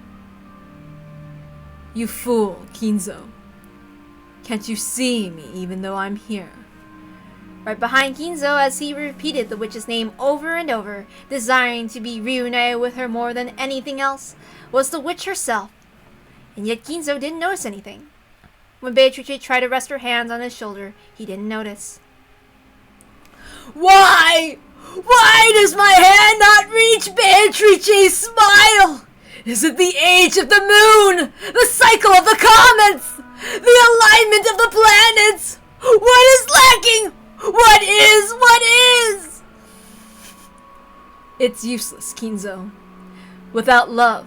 You fool, Kinzo. Can't you see me even though I'm here? Right behind Kinzo as he repeated the witch's name over and over, desiring to be reunited with her more than anything else, was the witch herself. And yet Kinzo didn't notice anything. When Beatrice tried to rest her hands on his shoulder, he didn't notice. Why? Why does my hand not reach Beatrice's smile? Is it the age of the moon? The cycle of the comets? The alignment of the planets? What is lacking? What is? What is? It's useless, Kinzo. Without love,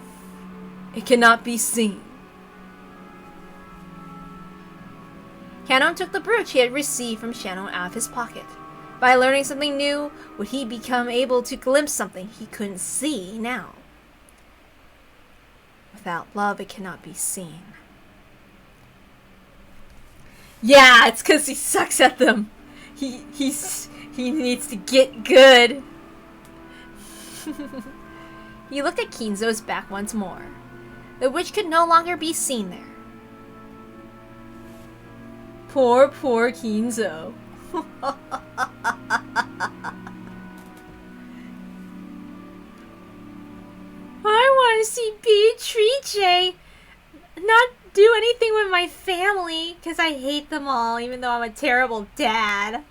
it cannot be seen. Kanon took the brooch he had received from Shannon out of his pocket. By learning something new, would he become able to glimpse something he couldn't see now? Without love, it cannot be seen. Yeah, it's because he sucks at them. He needs to get good. He looked at Kinzo's back once more. The witch could no longer be seen there. Poor Kinzo. I want to see Beatrice not do anything with my family because I hate them all, even though I'm a terrible dad.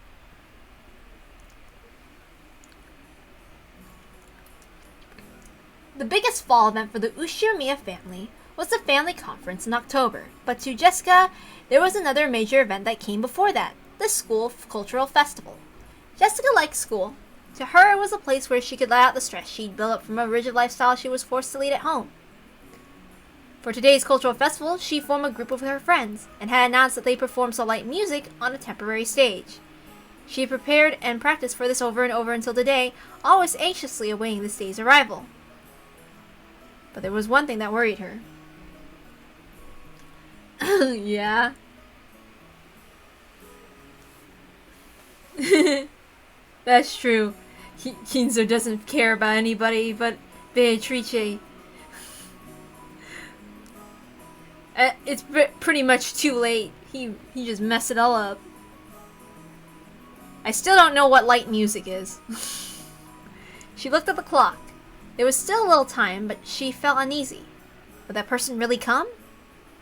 The biggest fall event for the Ushiomiya family was the family conference in October, but to Jessica, there was another major event that came before that, the school cultural festival. Jessica liked school. To her, it was a place where she could let out the stress she'd built up from a rigid lifestyle she was forced to lead at home. For today's cultural festival, she formed a group of her friends, and had announced that they performed some light music on a temporary stage. She prepared and practiced for this over and over until today, always anxiously awaiting this day's arrival. But there was one thing that worried her. Yeah? That's true. Kinzo doesn't care about anybody but Beatrice. It's pretty much too late. He just messed it all up. I still don't know what light music is. She looked at the clock. There was still a little time, but she felt uneasy. Would that person really come?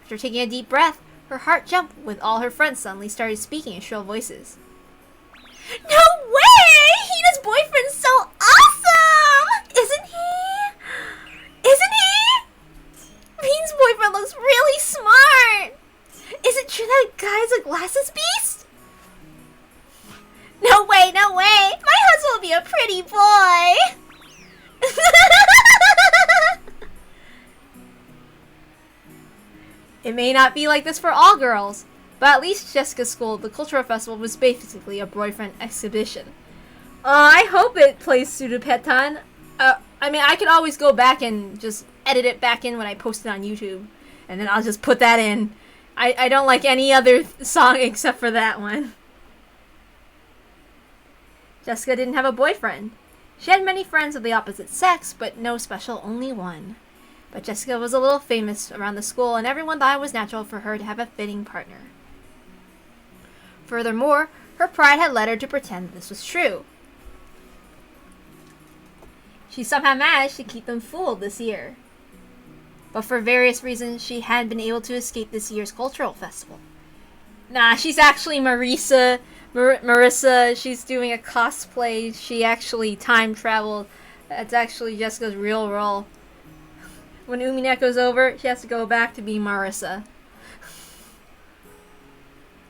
After taking a deep breath, her heart jumped with all her friends suddenly started speaking in shrill voices. No way! Hina's boyfriend's so awesome! Isn't he? Isn't he? Bean's boyfriend looks really smart! Is it true that guy's a glasses beast? No way, no way! My husband will be a pretty boy! It may not be like this for all girls, but at least Jessica's school, the cultural festival, was basically a boyfriend exhibition. I hope it plays TSURUPETTAN. I mean, I could always go back and just edit it back in when I post it on YouTube, and then I'll just put that in. I don't like any other song except for that one. Jessica didn't have a boyfriend. She had many friends of the opposite sex, but no special, only one. But Jessica was a little famous around the school, and everyone thought it was natural for her to have a fitting partner. Furthermore, her pride had led her to pretend this was true. She somehow managed to keep them fooled this year. But for various reasons, she hadn't been able to escape this year's cultural festival. Nah, she's actually Marissa. Marissa, she's doing a cosplay. She actually time traveled. That's actually Jessica's real role. When Umineko's over, she has to go back to be Marissa.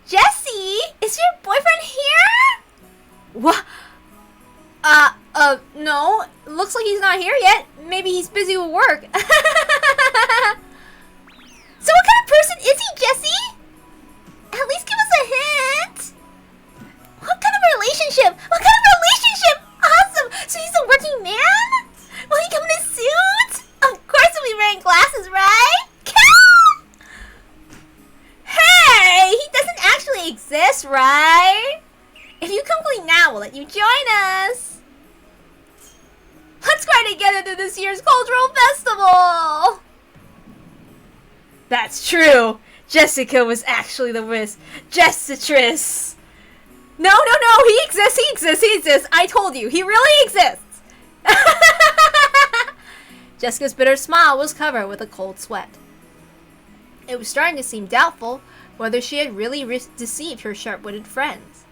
Jessie! Is your boyfriend here? What? No. Looks like he's not here yet. Maybe he's busy with work. So what kind of person is he, Jessie? At least give us a hint. What kind of relationship? What kind of relationship? Awesome! So he's a working man? Will he come in a suit? Of course he'll be wearing glasses, right? to this year's cultural festival! That's true! Jessica was actually the Miss Jessitress! No, he exists! I told you, he really exists! Jessica's bitter smile was covered with a cold sweat. It was starting to seem doubtful whether she had really deceived her sharp-witted friends.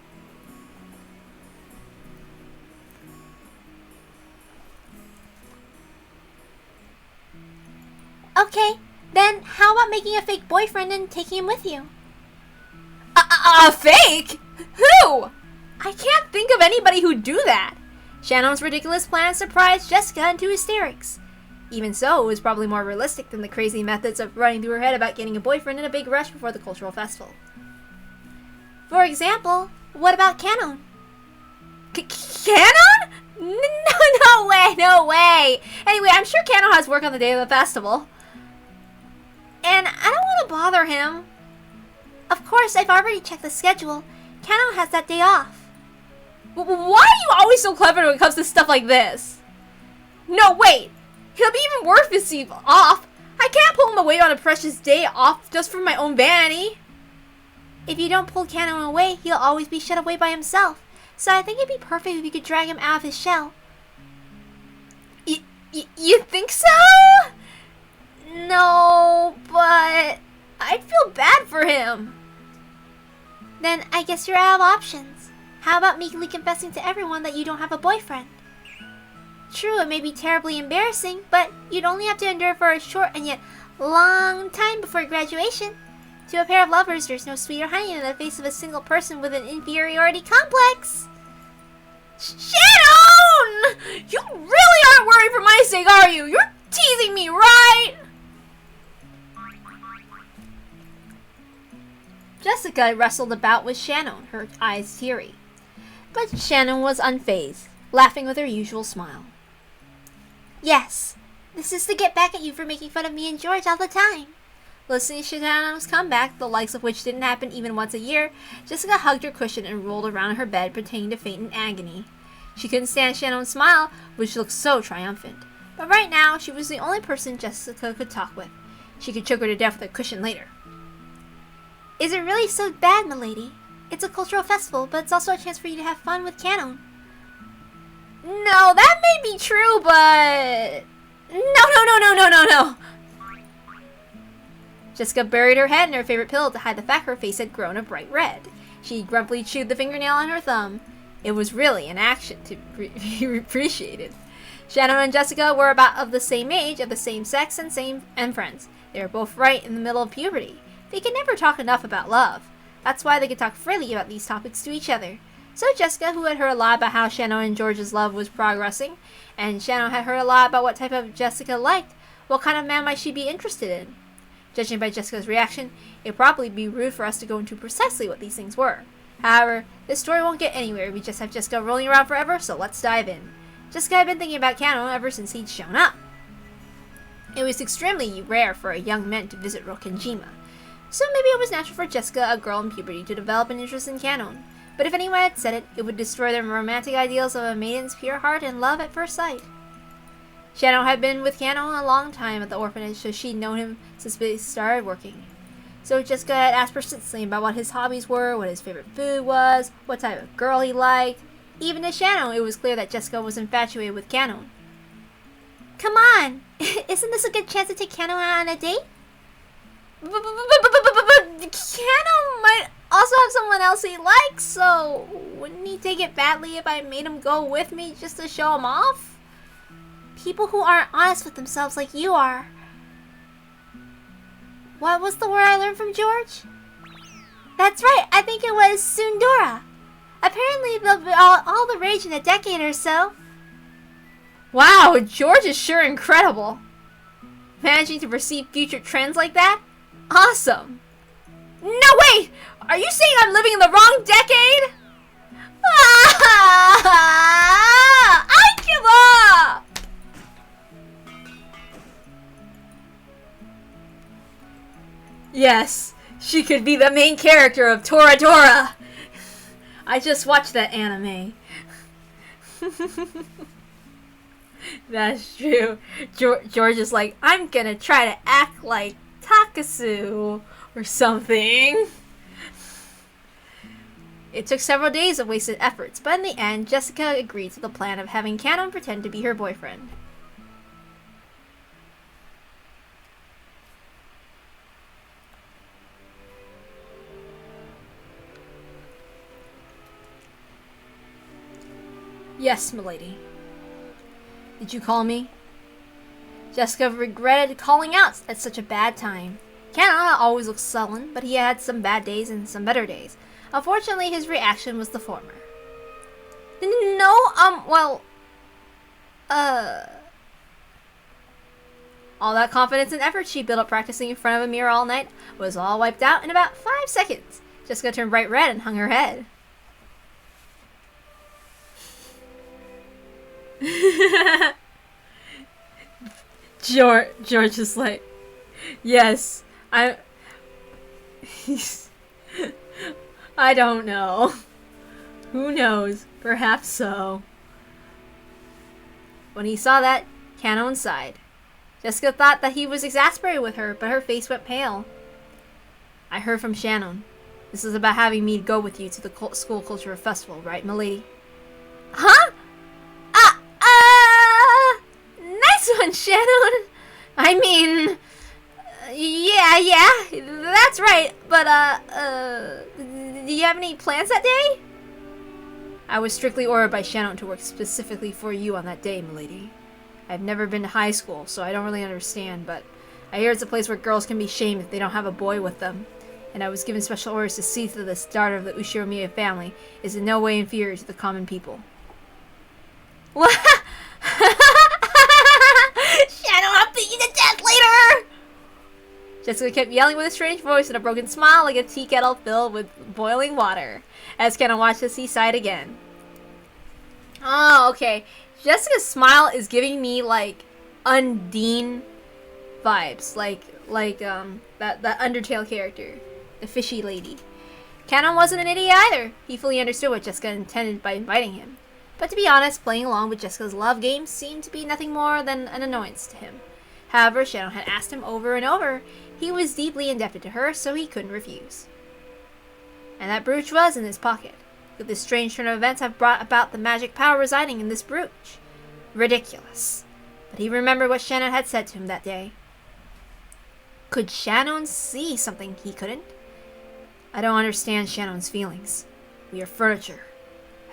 Okay, then how about making a fake boyfriend and taking him with you? A fake? Who? I can't think of anybody who'd do that. Shannon's ridiculous plan surprised Jessica into hysterics. Even so, it was probably more realistic than the crazy methods of running through her head about getting a boyfriend in a big rush before the cultural festival. For example, what about Canon? Canon? No way! Anyway, I'm sure Canon has work on the day of the festival. And I don't want to bother him. Of course, I've already checked the schedule. Canon has that day off. Why are you always so clever when it comes to stuff like this? No, wait! He'll be even worse if he's off. I can't pull him away on a precious day off just for my own vanity. If you don't pull Canon away, he'll always be shut away by himself. So I think it'd be perfect if you could drag him out of his shell. You think so? No, but I'd feel bad for him. Then I guess you're out of options. How about meekly confessing to everyone that you don't have a boyfriend? True, it may be terribly embarrassing, but you'd only have to endure for a short and yet long time before graduation. To a pair of lovers, there's no sweeter honey in the face of a single person with an inferiority complex. Shannon! You really aren't worried for my sake, are you? You're teasing me, right? Jessica wrestled about with Shannon, her eyes teary. But Shannon was unfazed, laughing with her usual smile. Yes, this is to get back at you for making fun of me and George all the time. Listening to Shannon's comeback, the likes of which didn't happen even once a year, Jessica hugged her cushion and rolled around her bed, pretending to faint in agony. She couldn't stand Shannon's smile, which looked so triumphant. But right now, she was the only person Jessica could talk with. She could choke her to death with a cushion later. Is it really so bad, milady? It's a cultural festival, but it's also a chance for you to have fun with Canon. No, that may be true, but... No. Jessica buried her head in her favorite pillow to hide the fact her face had grown a bright red. She grumpily chewed the fingernail on her thumb. It was really an action to be appreciated. Shannon and Jessica were about of the same age, of the same sex, and friends. They were both right in the middle of puberty. They could never talk enough about love. That's why they could talk freely about these topics to each other. So Jessica, who had heard a lot about how Shannon and George's love was progressing, and Shannon had heard a lot about what type of Jessica liked, what kind of man might she be interested in? Judging by Jessica's reaction, it'd probably be rude for us to go into precisely what these things were. However, this story won't get anywhere if we just have Jessica rolling around forever, so let's dive in. Jessica had been thinking about Canon ever since he'd shown up. It was extremely rare for a young man to visit Rokkenjima, so maybe it was natural for Jessica, a girl in puberty, to develop an interest in Canon. But if anyone had said it, it would destroy their romantic ideals of a maiden's pure heart and love at first sight. Shannon had been with Canon a long time at the orphanage, so she'd known him since they started working. So Jessica had asked persistently about what his hobbies were, what his favorite food was, what type of girl he liked. Even to Shannon, it was clear that Jessica was infatuated with Canon. Come on! Isn't this a good chance to take Canon out on a date? But Canon might also have someone else he likes, so wouldn't he take it badly if I made him go with me just to show him off? People who aren't honest with themselves like you are. What was the word I learned from George? That's right, I think it was Sundora. Apparently they'll be all the rage in a decade or so. Wow, George is sure incredible. Managing to perceive future trends like that? Awesome. No, wait! Are you saying I'm living in the wrong decade? I give up! Yes, she could be the main character of Toradora. I just watched that anime. That's true. George is like, I'm gonna try to act like Takasu or something. It took several days of wasted efforts, but in the end, Jessica agreed to the plan of having Kanon pretend to be her boyfriend. Yes, milady. Did you call me? Jessica regretted calling out at such a bad time. Kanon always looked sullen, but he had some bad days and some better days. Unfortunately, his reaction was the former. No, all that confidence and effort she built up practicing in front of a mirror all night was all wiped out in about 5 seconds. Jessica turned bright red and hung her head. George is like, yes, I don't know. Who knows? Perhaps so. When he saw that, Kanon sighed. Jessica thought that he was exasperated with her, but her face went pale. I heard from Shannon. This is about having me go with you to the school culture festival, right, milady? Huh? Nice one, Shannon! I mean... Yeah, that's right, but, do you have any plans that day? I was strictly ordered by Shannon to work specifically for you on that day, milady. I've never been to high school, so I don't really understand, but I hear it's a place where girls can be shamed if they don't have a boy with them. And I was given special orders to see that this daughter of the Ushiromiya family is in no way inferior to the common people. What? Shannon, I'll beat you to death later! Jessica kept yelling with a strange voice and a broken smile like a tea kettle filled with boiling water, as Kanon watched the seaside again. Oh, okay. Jessica's smile is giving me, like, Undine vibes. Like that Undertale character. The fishy lady. Kanon wasn't an idiot either. He fully understood what Jessica intended by inviting him. But to be honest, playing along with Jessica's love game seemed to be nothing more than an annoyance to him. However, Shannon had asked him over and over. He was deeply indebted to her, so he couldn't refuse. And that brooch was in his pocket. Could this strange turn of events have brought about the magic power residing in this brooch? Ridiculous. But he remembered what Shannon had said to him that day. Could Shannon see something he couldn't? I don't understand Shannon's feelings. We are furniture.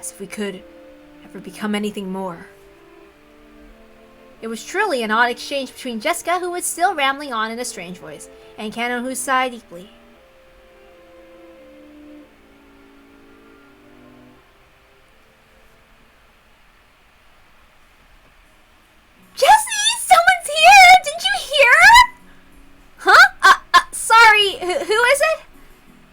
As if we could ever become anything more. It was truly an odd exchange between Jessica, who was still rambling on in a strange voice, and Kanon, who sighed deeply. Jessie! Someone's here! Didn't you hear? Huh? Sorry, who is it?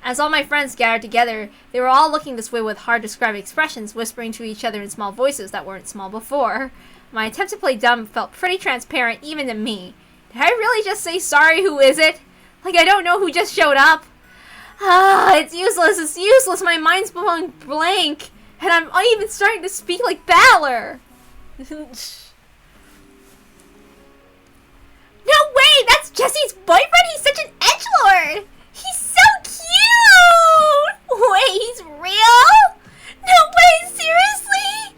As all my friends gathered together, they were all looking this way with hard-to-describe expressions, whispering to each other in small voices that weren't small before. My attempt to play dumb felt pretty transparent even to me. Did I really just say sorry, who is it? Like I don't know who just showed up? It's useless, my mind's going blank. And I'm even starting to speak like Balor. No way, that's Jessie's boyfriend? He's such an edgelord! He's so cute! Wait, he's real? No way, seriously?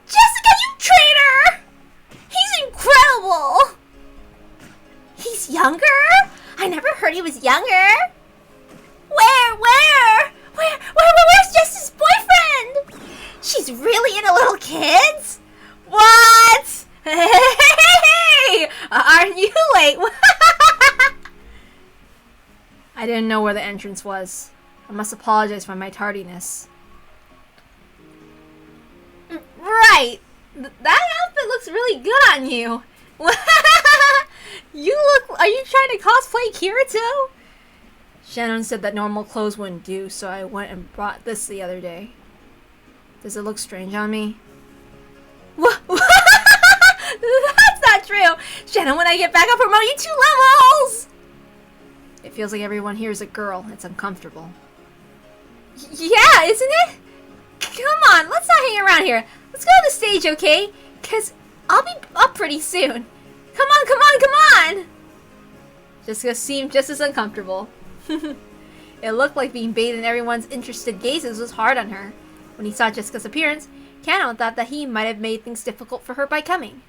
Jessica, you traitor! He's incredible! He's younger? I never heard he was younger. Where's Jessie's boyfriend? She's really into little kids? What? Hey! Aren't you late? I didn't know where the entrance was. I must apologize for my tardiness. Right! That outfit looks really good on you! Are you trying to cosplay Kirito? Shannon said that normal clothes wouldn't do, so I went and brought this the other day. Does it look strange on me? What? That's not true! Shannon, when I get back, I'll promote you 2 levels! It feels like everyone here is a girl. It's uncomfortable. Yeah, isn't it? Come on, let's not hang around here. Let's go to the stage, okay? Cause I'll be pretty soon. Come on, come on, come on! Jessica seemed just as uncomfortable. It looked like being bathed in everyone's interested gazes was hard on her. When he saw Jessica's appearance, Kano thought that he might have made things difficult for her by coming.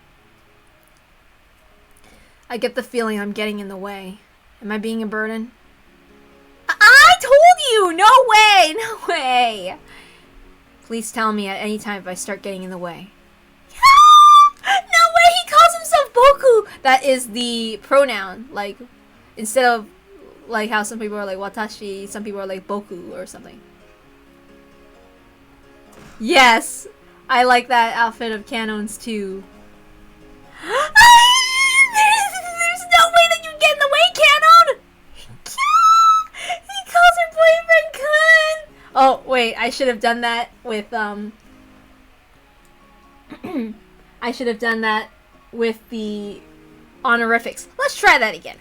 I get the feeling I'm getting in the way. Am I being a burden? I told you! No way! No way! Please tell me at any time if I start getting in the way. No way! He calls himself Boku! That is the pronoun. Like, instead of like how some people are like watashi, some people are like boku or something. Yes! I like that outfit of Kanon's too. There's no way that you get in the way, Kanon! He calls her boyfriend Kun! Oh, wait, I should have done that with, I should have done that with the honorifics. Let's try that again.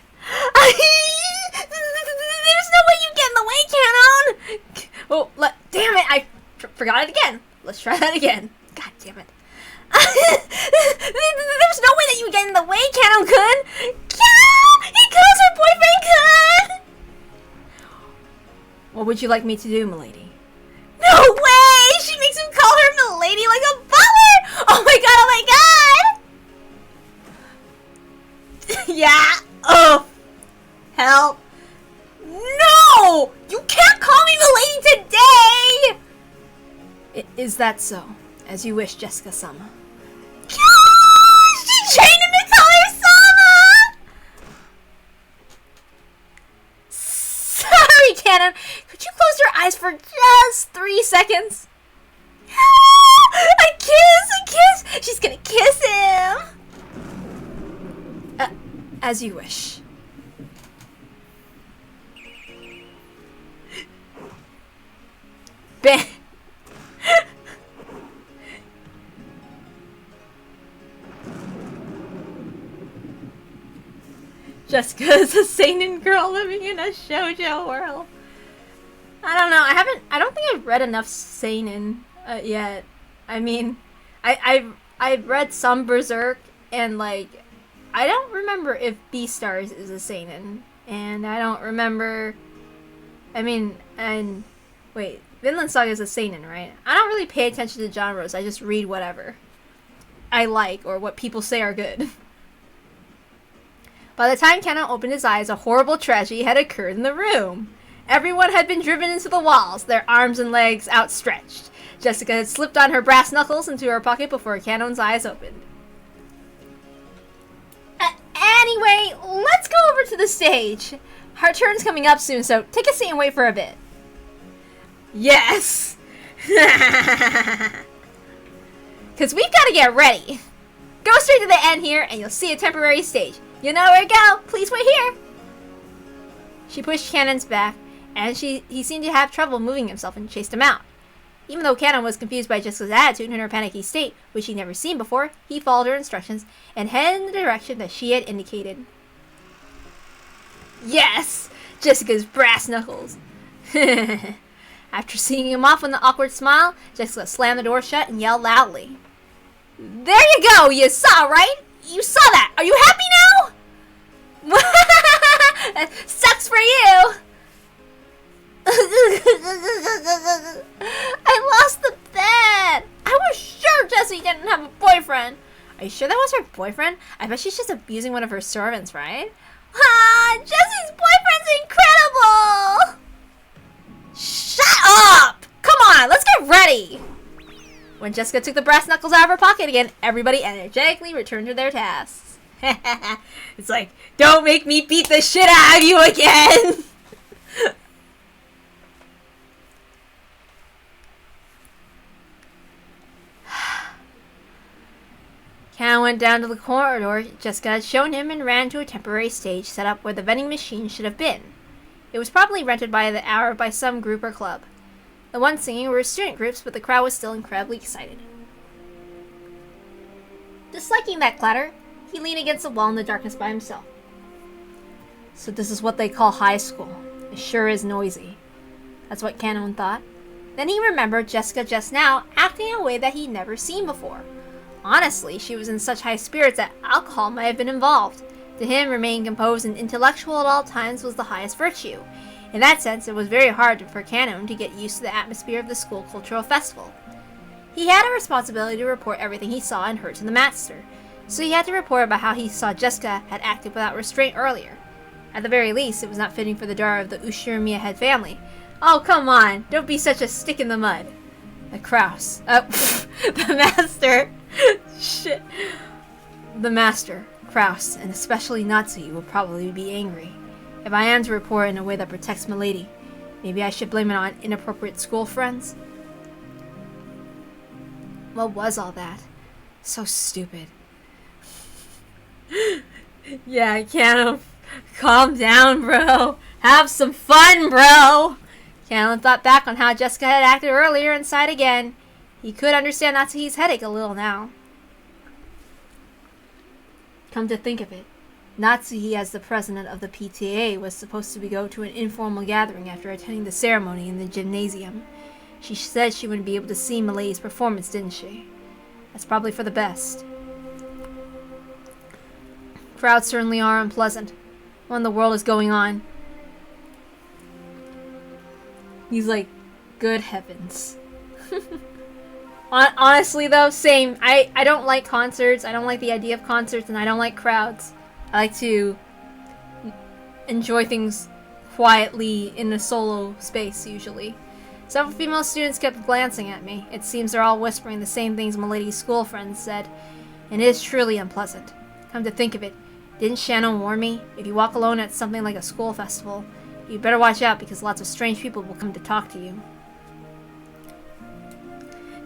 There's no way you get in the way, Kanon! Oh, damn it, I forgot it again. Let's try that again. God damn it. There's no way that you get in the way, Kanon-kun! He calls her boyfriend Kun! What would you like me to do, milady? No way! She makes him call her milady like a butler! Oh my god, oh my god! Yeah! Oh! Help! No! You can't call me milady today! Is that so? As you wish, Jessica-sama. She trained him to call her Sama! Sorry, Kanon. Could you close your eyes for just 3 seconds? A kiss! She's gonna kiss him! As you wish. Bam! Jessica is a seinen girl living in a shoujo world. I don't know. I don't think I've read enough seinen yet. I mean, I've read some Berserk, and like, I don't remember if Beastars is a seinen, and I don't remember. I mean, and wait, Vinland Saga is a seinen, right? I don't really pay attention to genres. I just read whatever I like or what people say are good. By the time Kano opened his eyes, a horrible tragedy had occurred in the room. Everyone had been driven into the walls, their arms and legs outstretched. Jessica had slipped on her brass knuckles into her pocket before Kanon's eyes opened. Anyway, let's go over to the stage. Our turn's coming up soon, so take a seat and wait for a bit. Yes! Because we've got to get ready. Go straight to the end here, and you'll see a temporary stage. You know where to go. Please wait here. She pushed Kanon's back, and he seemed to have trouble moving himself and chased him out. Even though Kanon was confused by Jessica's attitude and her panicky state, which he'd never seen before, he followed her instructions and headed in the direction that she had indicated. Yes! Jessica's brass knuckles. After seeing him off with an awkward smile, Jessica slammed the door shut and yelled loudly. There you go! You saw, right? You saw that! Are you happy now? Sucks for you! I lost the bed! I was sure Jessie didn't have a boyfriend. Are you sure that was her boyfriend? I bet she's just abusing one of her servants, right? Jessie's boyfriend's incredible! Shut up! Come on, let's get ready! When Jessica took the brass knuckles out of her pocket again, everybody energetically returned to their tasks. It's like, don't make me beat the shit out of you again! Cal went down to the corridor Jessica had shown him and ran to a temporary stage set up where the vending machine should have been. It was probably rented by the hour by some group or club. The ones singing were student groups, but the crowd was still incredibly excited. Disliking that clatter, he leaned against the wall in the darkness by himself. So this is what they call high school. It sure is noisy. That's what Kanon thought. Then he remembered Jessica just now acting in a way that he'd never seen before. Honestly, she was in such high spirits that alcohol might have been involved. To him, remaining composed and intellectual at all times was the highest virtue. In that sense, it was very hard for Kanon to get used to the atmosphere of the school cultural festival. He had a responsibility to report everything he saw and heard to the master, so he had to report about how he saw Jessica had acted without restraint earlier. At the very least, it was not fitting for the daughter of the Ushirimiya head family. Oh, come on, don't be such a stick in the mud. The Kraus. The master. Shit. The master, Kraus, and especially Natsuhi will probably be angry. If I am to report in a way that protects Milady, maybe I should blame it on inappropriate school friends? What was all that? So stupid. Yeah, I can't. Calm down, bro. Have some fun, bro. Canon thought back on how Jessica had acted earlier and sighed again. He could understand Natsuhi's headache a little now. Come to think of it, Natsuhi, as the president of the PTA, was supposed to go to an informal gathering after attending the ceremony in the gymnasium. She said she wouldn't be able to see Milady's performance, didn't she? That's probably for the best. Crowds certainly are unpleasant. What in the world is going on? He's like, good heavens. Honestly though, same. I don't like concerts. I don't like the idea of concerts, and I don't like crowds. I like to enjoy things quietly in a solo space, usually. Several female students kept glancing at me. It seems they're all whispering the same things Milady's school friends said, and it is truly unpleasant. Come to think of it, didn't Shannon warn me? If you walk alone at something like a school festival, you better watch out because lots of strange people will come to talk to you.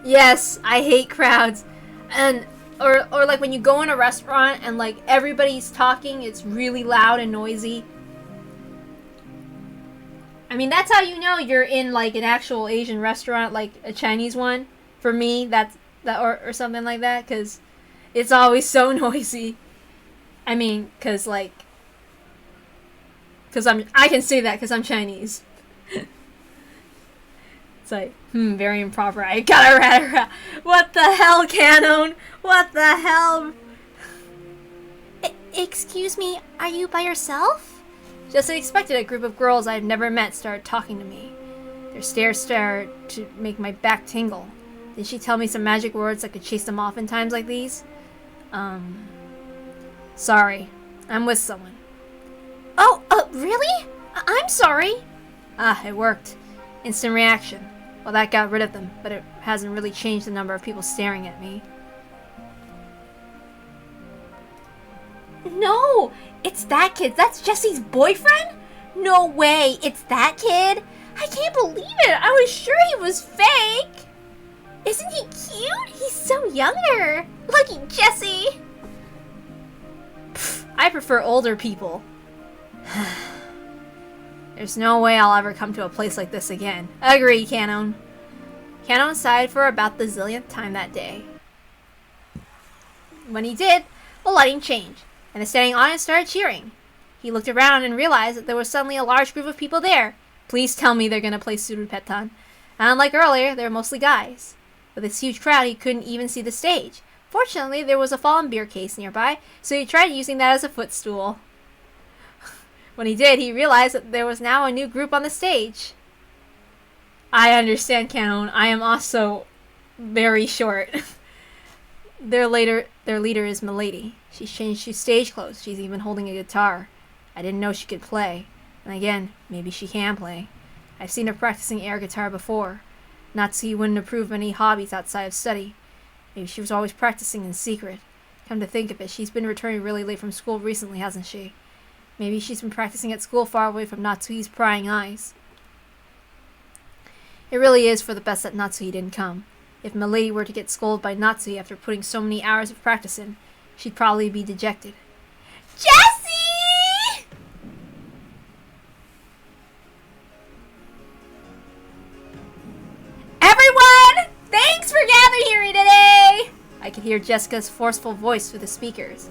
Yes, I hate crowds. And or like when you go in a restaurant and like everybody's talking, it's really loud and noisy. I mean, that's how you know you're in like an actual Asian restaurant, like a Chinese one. For me, that's that or something like that, because it's always so noisy. I mean, because I can say that because I'm Chinese. It's like, very improper. I gotta what the hell, Canon? What the hell? Excuse me, are you by yourself? Just as expected, a group of girls I've never met started talking to me. Their stares started to make my back tingle. Did she tell me some magic words that could chase them off in times like these? Sorry. I'm with someone. Oh, really? I'm sorry. Ah, it worked. Instant reaction. Well, that got rid of them, but it hasn't really changed the number of people staring at me. No! It's that kid. That's Jesse's boyfriend? No way. It's that kid? I can't believe it. I was sure he was fake. Isn't he cute? He's so younger. Lucky Jesse. I prefer older people. There's no way I'll ever come to a place like this again. Agree, Canon. Canon sighed for about the zillionth time that day. When he did, the lighting changed, and the standing audience started cheering. He looked around and realized that there was suddenly a large group of people there. Please tell me they're gonna play TSURUPETTAN. And unlike earlier, they were mostly guys. With this huge crowd, he couldn't even see the stage. Fortunately, there was a fallen beer case nearby, so he tried using that as a footstool. When he did, he realized that there was now a new group on the stage. I understand, Canon. I am also very short. Their leader is Milady. She's changed to stage clothes. She's even holding a guitar. I didn't know she could play. And again, maybe she can play. I've seen her practicing air guitar before. Natsuhi wouldn't approve of any hobbies outside of study. Maybe she was always practicing in secret. Come to think of it, she's been returning really late from school recently, hasn't she? Maybe she's been practicing at school far away from Natsuhi's prying eyes. It really is for the best that Natsuhi didn't come. If Milady were to get scolded by Natsuhi after putting so many hours of practice in, she'd probably be dejected. Jesse! Everyone! Thanks for gathering here today! I could hear Jessica's forceful voice through the speakers.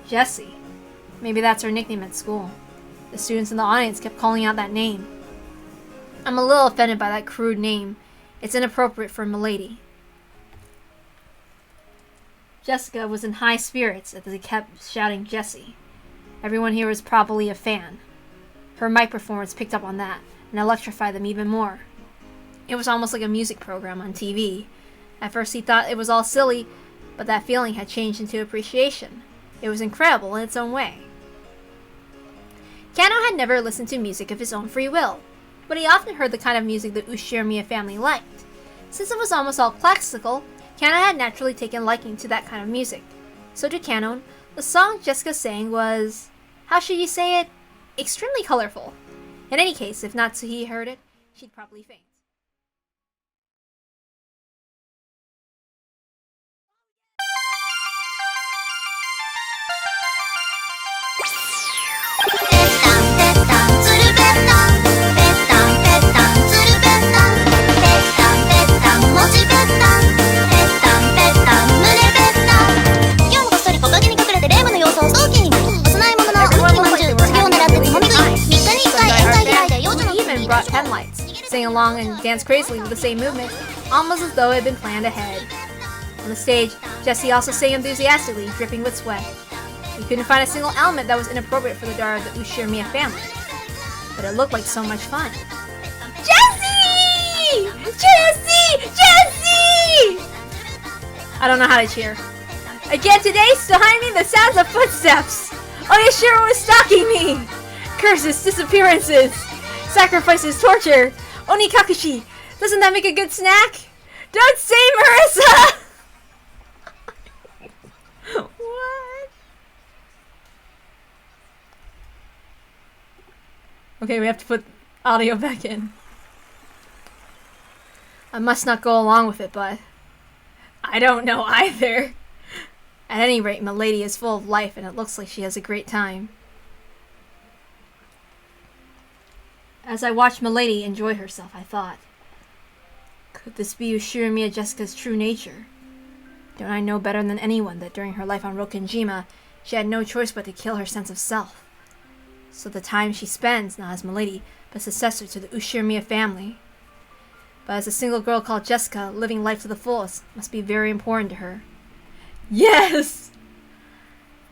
Jessie. Maybe that's her nickname at school. The students in the audience kept calling out that name. I'm a little offended by that crude name. It's inappropriate for Milady. Jessica was in high spirits as they kept shouting Jessie. Everyone here was probably a fan. Her mic performance picked up on that and electrified them even more. It was almost like a music program on TV. At first he thought it was all silly, but that feeling had changed into appreciation. It was incredible in its own way. Kano had never listened to music of his own free will, but he often heard the kind of music the Ushiramiya family liked. Since it was almost all classical, Kano had naturally taken liking to that kind of music. So to Kano, the song Jessica sang was, how should you say it, extremely colorful. In any case, if Natsuhi heard it, she'd probably faint. Brought pen lights, sing along and dance crazily with the same movement, almost as though it had been planned ahead. On the stage, Jessie also sang enthusiastically, dripping with sweat. He couldn't find a single element that was inappropriate for the daughter of the Ushiramiya family, but it looked like so much fun. Jessie! Jessie! Jessie! I don't know how to cheer. Again today, behind me, the sounds of footsteps. Oyashiro was stalking me. Curses, disappearances. Sacrifices, torture! Onikakushi! Doesn't that make a good snack? Don't say Marissa! What? Okay, we have to put audio back in. I must not go along with it, but I don't know either. At any rate, Milady is full of life and it looks like she has a great time. As I watched Milady enjoy herself, I thought, could this be Ushiramiya Jessica's true nature? Don't I know better than anyone that during her life on Rokkenjima, she had no choice but to kill her sense of self. So the time she spends, not as Milady, but successor to the Ushiramiya family. But as a single girl called Jessica, living life to the fullest must be very important to her. Yes!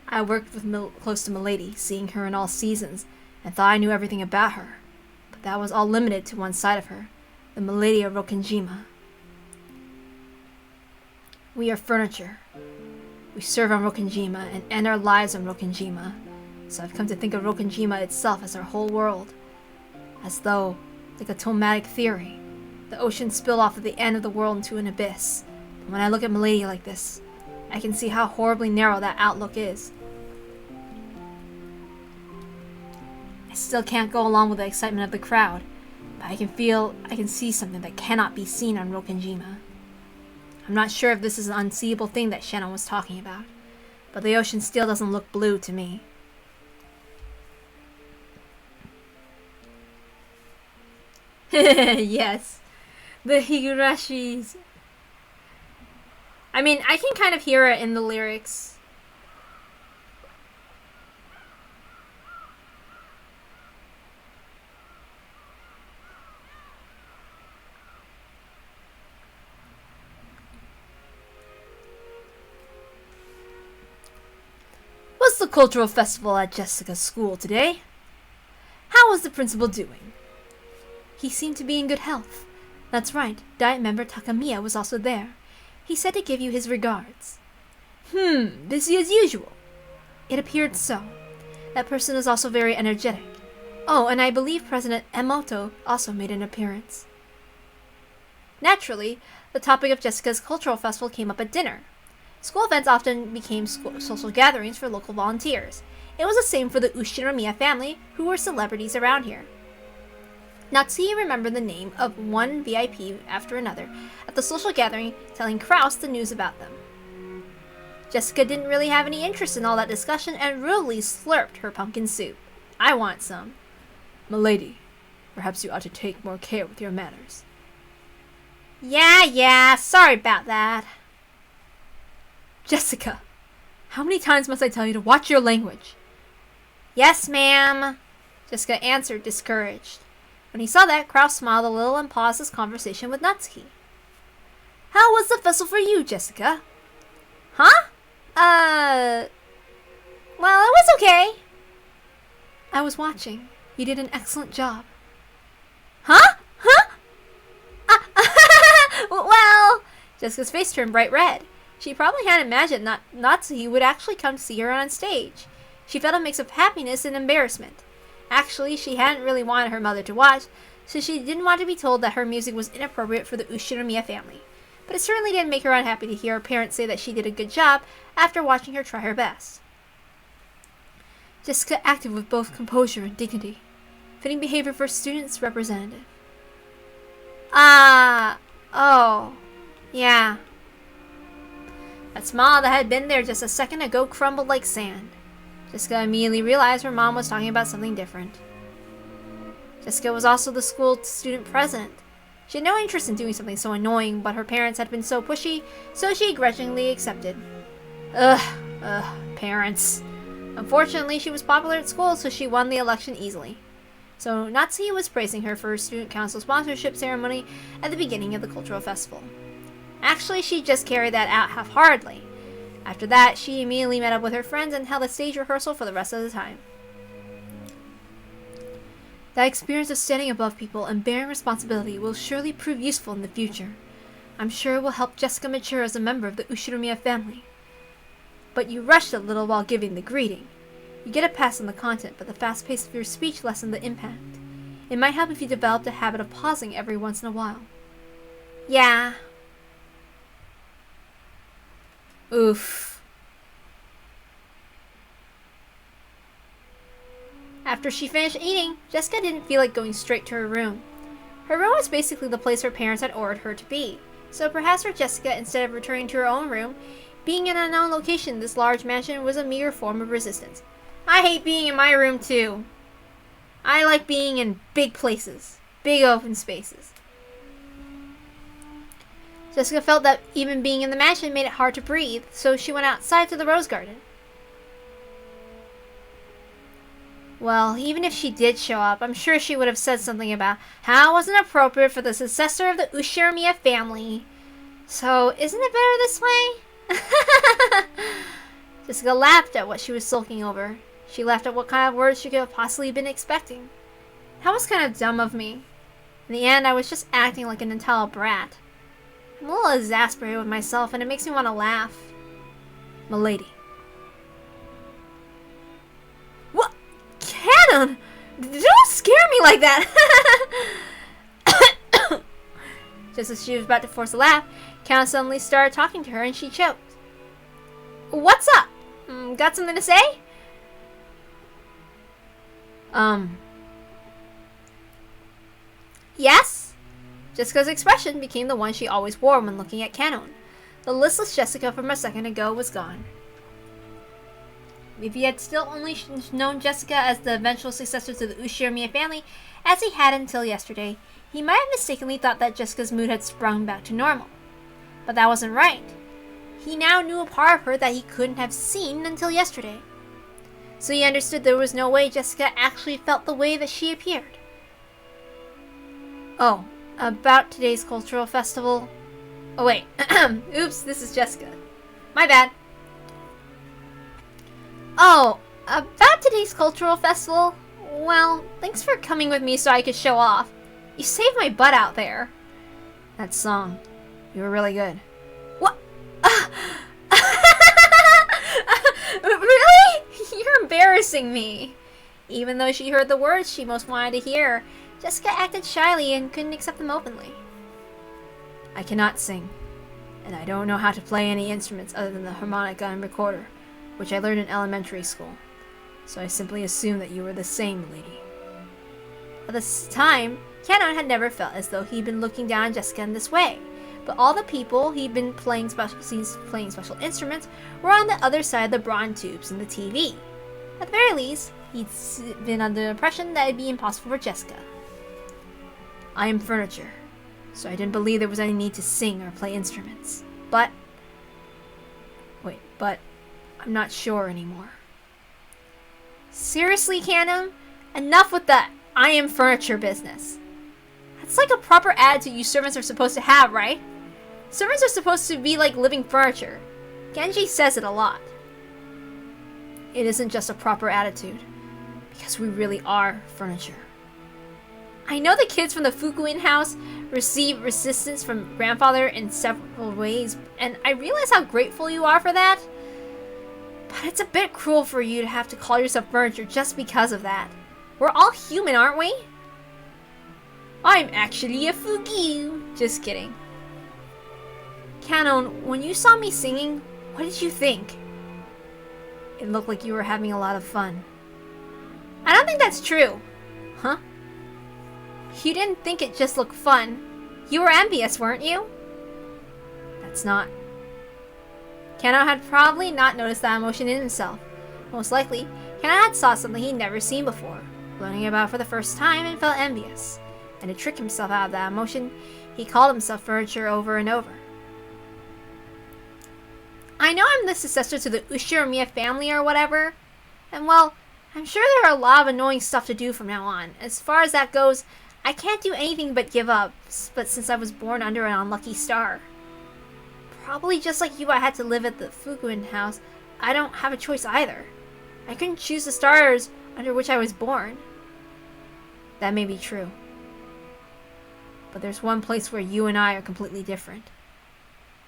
I worked with close to Milady, seeing her in all seasons, and thought I knew everything about her. That was all limited to one side of her, the Milady of Rokkenjima. We are furniture. We serve on Rokkenjima and end our lives on Rokkenjima, so I've come to think of Rokkenjima itself as our whole world. As though, like a tomatic theory, the ocean spilled off at the end of the world into an abyss. And when I look at Milady like this, I can see how horribly narrow that outlook is. I still can't go along with the excitement of the crowd, but I can see something that cannot be seen on Rokkenjima. I'm not sure if this is an unseeable thing that Shannon was talking about, but the ocean still doesn't look blue to me. Yes, the Higurashis. I mean, I can kind of hear it in the lyrics. What's the cultural festival at Jessica's school today? How was the principal doing? He seemed to be in good health. That's right, Diet member Takamiya was also there. He said to give you his regards. Busy as usual. It appeared so. That person is also very energetic. Oh, and I believe President Emoto also made an appearance. Naturally, the topic of Jessica's cultural festival came up at dinner. School events often became social gatherings for local volunteers. It was the same for the Ushiramiya family, who were celebrities around here. Natsuhi remembered the name of one VIP after another at the social gathering, telling Kraus the news about them. Jessica didn't really have any interest in all that discussion and rudely slurped her pumpkin soup. I want some. Milady, perhaps you ought to take more care with your manners. Yeah, sorry about that. Jessica, how many times must I tell you to watch your language? Yes, ma'am, Jessica answered, discouraged. When he saw that, Kraus smiled a little and paused his conversation with Natsuki. How was the festival for you, Jessica? Huh? was watching. You did an excellent job. Huh? Huh? Well, Jessica's face turned bright red. She probably hadn't imagined that Natsuhi would actually come to see her on stage. She felt a mix of happiness and embarrassment. Actually, she hadn't really wanted her mother to watch, so she didn't want to be told that her music was inappropriate for the Ushinomiya family. But it certainly didn't make her unhappy to hear her parents say that she did a good job after watching her try her best. Jessica acted with both composure and dignity. Fitting behavior for students representative. Oh, yeah. That smile that had been there just a second ago crumbled like sand. Jessica immediately realized her mom was talking about something different. Jessica was also the school student president. She had no interest in doing something so annoying, but her parents had been so pushy, so she grudgingly accepted. Parents. Unfortunately, she was popular at school, so she won the election easily. So Natsuhi was praising her for her student council sponsorship ceremony at the beginning of the cultural festival. Actually, she just carried that out half-heartedly. After that, she immediately met up with her friends and held a stage rehearsal for the rest of the time. That experience of standing above people and bearing responsibility will surely prove useful in the future. I'm sure it will help Jessica mature as a member of the Ushinomiya family. But you rushed a little while giving the greeting. You get a pass on the content, but the fast pace of your speech lessened the impact. It might help if you developed a habit of pausing every once in a while. Yeah. Oof. After she finished eating, Jessica didn't feel like going straight to her room. Her room was basically the place her parents had ordered her to be, so perhaps for Jessica, instead of returning to her own room, being in an unknown location in this large mansion was a mere form of resistance. I hate being in my room too. I like being in big places, big open spaces. Jessica felt that even being in the mansion made it hard to breathe, so she went outside to the rose garden. Well, even if she did show up, I'm sure she would have said something about how it wasn't appropriate for the successor of the Ushinomiya family. So, isn't it better this way? Jessica laughed at what she was sulking over. She laughed at what kind of words she could have possibly been expecting. That was kind of dumb of me. In the end, I was just acting like an entitled brat. I'm a little exasperated with myself, and it makes me want to laugh. Milady. What? Canon! Don't scare me like that! Just as she was about to force a laugh, Canon suddenly started talking to her, and she choked. What's up? Got something to say? Yes? Jessica's expression became the one she always wore when looking at Canon. The listless Jessica from a second ago was gone. If he had still only known Jessica as the eventual successor to the Ushinomiya family, as he had until yesterday, he might have mistakenly thought that Jessica's mood had sprung back to normal. But that wasn't right. He now knew a part of her that he couldn't have seen until yesterday. So he understood there was no way Jessica actually felt the way that she appeared. Oh, about today's cultural festival. Oh wait, oops, this is Jessica. My bad. Oh, about today's cultural festival? Well, thanks for coming with me so I could show off. You saved my butt out there. That song, you were really good. What? Really? You're embarrassing me. Even though she heard the words she most wanted to hear, Jessica acted shyly and couldn't accept them openly. I cannot sing, and I don't know how to play any instruments other than the harmonica and recorder, which I learned in elementary school, so I simply assumed that you were the same lady. At this time, Canon had never felt as though he'd been looking down on Jessica in this way, but all the people he'd been playing special instruments were on the other side of the bronze tubes in the TV. At the very least, he'd been under the impression that it'd be impossible for Jessica. I am furniture, so I didn't believe there was any need to sing or play instruments. But I'm not sure anymore. Seriously, Canon? Enough with that I am furniture business. That's like a proper attitude you servants are supposed to have, right? Servants are supposed to be like living furniture. Genji says it a lot. It isn't just a proper attitude. Because we really are furniture. I know the kids from the Fukuin house receive resistance from grandfather in several ways, and I realize how grateful you are for that. But it's a bit cruel for you to have to call yourself furniture just because of that. We're all human, aren't we? I'm actually a Fugu. Just kidding. Canon, when you saw me singing, what did you think? It looked like you were having a lot of fun. I don't think that's true. Huh? You didn't think it just looked fun. You were envious, weren't you? That's not. Kano had probably not noticed that emotion in himself. Most likely, Kano had saw something he'd never seen before, learning about for the first time, and felt envious. And to trick himself out of that emotion, he called himself furniture over and over. I know I'm the successor to the Ushiramiya family or whatever, and well, I'm sure there are a lot of annoying stuff to do from now on. As far as that goes, I can't do anything but give up, but since I was born under an unlucky star. Probably just like you, I had to live at the Fukuin house. I don't have a choice either. I couldn't choose the stars under which I was born. That may be true. But there's one place where you and I are completely different.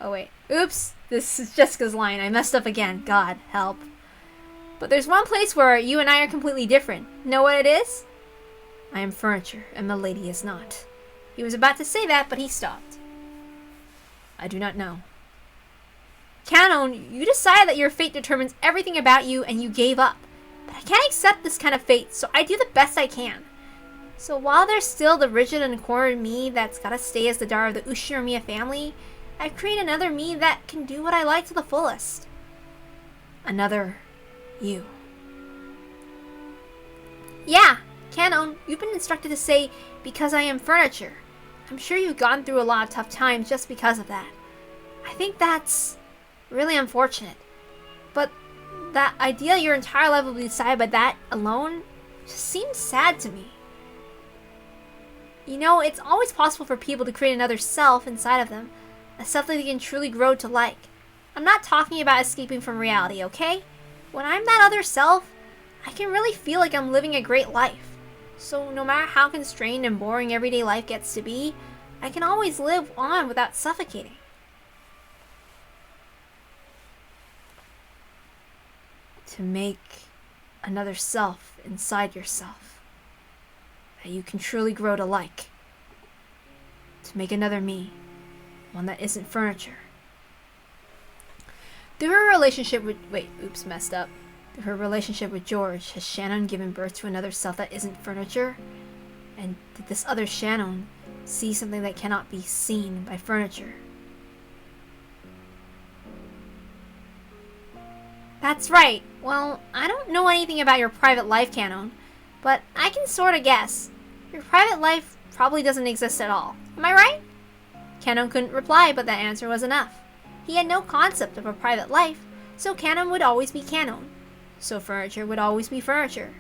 Oh wait, oops, this is Jessica's line. I messed up again. God, help. But there's one place where you and I are completely different. Know what it is? I am furniture, and Milady is not. He was about to say that, but he stopped. I do not know. Canon, you decided that your fate determines everything about you, and you gave up. But I can't accept this kind of fate, so I do the best I can. So while there's still the rigid and cornered me that's gotta stay as the daughter of the Ushiramiya family, I've created another me that can do what I like to the fullest. Another you. Yeah, Canon, you've been instructed to say, because I am furniture. I'm sure you've gone through a lot of tough times just because of that. I think that's really unfortunate. But that idea your entire life will be decided by that alone just seems sad to me. You know, it's always possible for people to create another self inside of them, a self that they can truly grow to like. I'm not talking about escaping from reality, okay? When I'm that other self, I can really feel like I'm living a great life. So no matter how constrained and boring everyday life gets to be, I can always live on without suffocating. To make another self inside yourself that you can truly grow to like. To make another me, one that isn't furniture. Through her relationship with Through her relationship with George, has Shannon given birth to another self that isn't furniture? And did this other Shannon see something that cannot be seen by furniture? That's right. Well, I don't know anything about your private life, Canon, but I can sort of guess. Your private life probably doesn't exist at all. Am I right? Canon couldn't reply, but that answer was enough. He had no concept of a private life, so Canon would always be Canon. So furniture would always be furniture.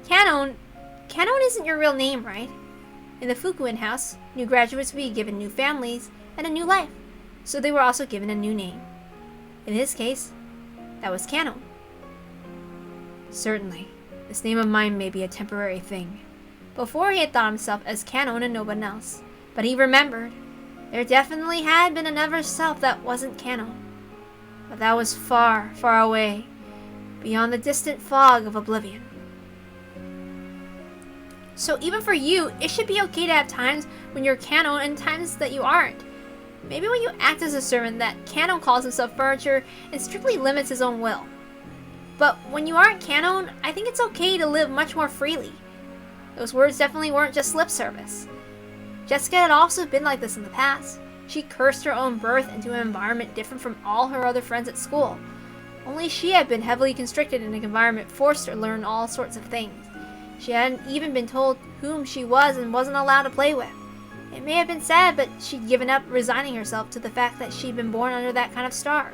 Canon isn't your real name, right? In the Fukuin house, new graduates would be given new families and a new life, so they were also given a new name. In his case, that was Canon. Certainly, this name of mine may be a temporary thing. Before he had thought himself as Canon and no one else, but he remembered there definitely had been another self that wasn't Canon. But that was far, far away, beyond the distant fog of oblivion. So even for you, it should be okay to have times when you're Canon and times that you aren't. Maybe when you act as a servant that Canon calls himself furniture and strictly limits his own will. But when you aren't Canon, I think it's okay to live much more freely. Those words definitely weren't just lip service. Jessica had also been like this in the past. She cursed her own birth into an environment different from all her other friends at school. Only she had been heavily constricted in an environment forced her to learn all sorts of things. She hadn't even been told whom she was and wasn't allowed to play with. It may have been sad, but she'd given up, resigning herself to the fact that she'd been born under that kind of star.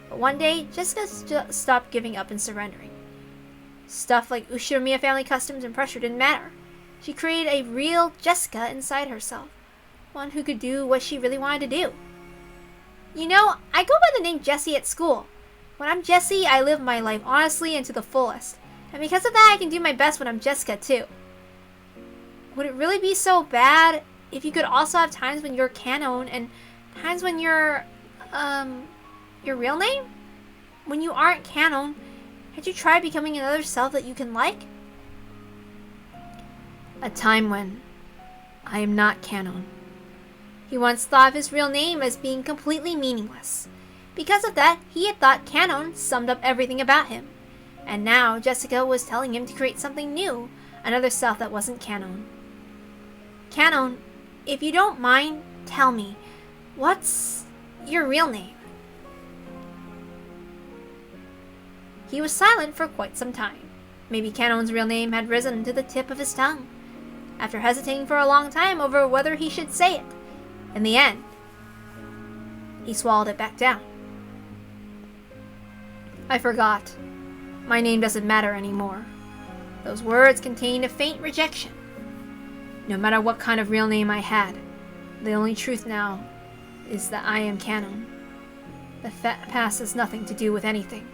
But one day, Jessica stopped giving up and surrendering. Stuff like Ushiramiya family customs and pressure didn't matter. She created a real Jessica inside herself. One who could do what she really wanted to do. You know, I go by the name Jessie at school. When I'm Jessie, I live my life honestly and to the fullest. And because of that, I can do my best when I'm Jessica, too. Would it really be so bad if you could also have times when you're Canon and times when you're, your real name? When you aren't Canon, had you tried becoming another self that you can like? A time when I am not Canon. He once thought of his real name as being completely meaningless. Because of that, he had thought Canon summed up everything about him. And now Jessica was telling him to create something new, another self that wasn't Canon. Canon, if you don't mind, tell me, what's your real name? He was silent for quite some time. Maybe Canon's real name had risen to the tip of his tongue. After hesitating for a long time over whether he should say it, in the end, he swallowed it back down. I forgot. My name doesn't matter anymore. Those words contained a faint rejection. No matter what kind of real name I had, the only truth now is that I am Canon. The past has nothing to do with anything.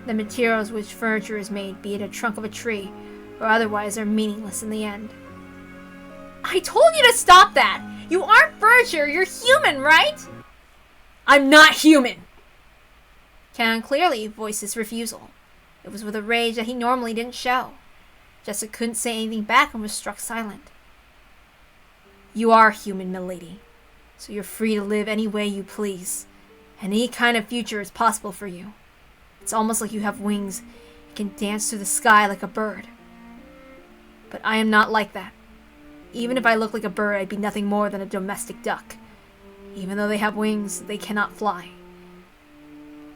The materials which furniture is made, be it a trunk of a tree or otherwise, are meaningless in the end. I told you to stop that! You aren't furniture, you're human, right? I'm not human! Canon clearly voiced his refusal. It was with a rage that he normally didn't show. Jessica couldn't say anything back and was struck silent. You are human, milady, so you're free to live any way you please, and any kind of future is possible for you. It's almost like you have wings and can dance through the sky like a bird. But I am not like that. Even if I looked like a bird, I'd be nothing more than a domestic duck. Even though they have wings, they cannot fly.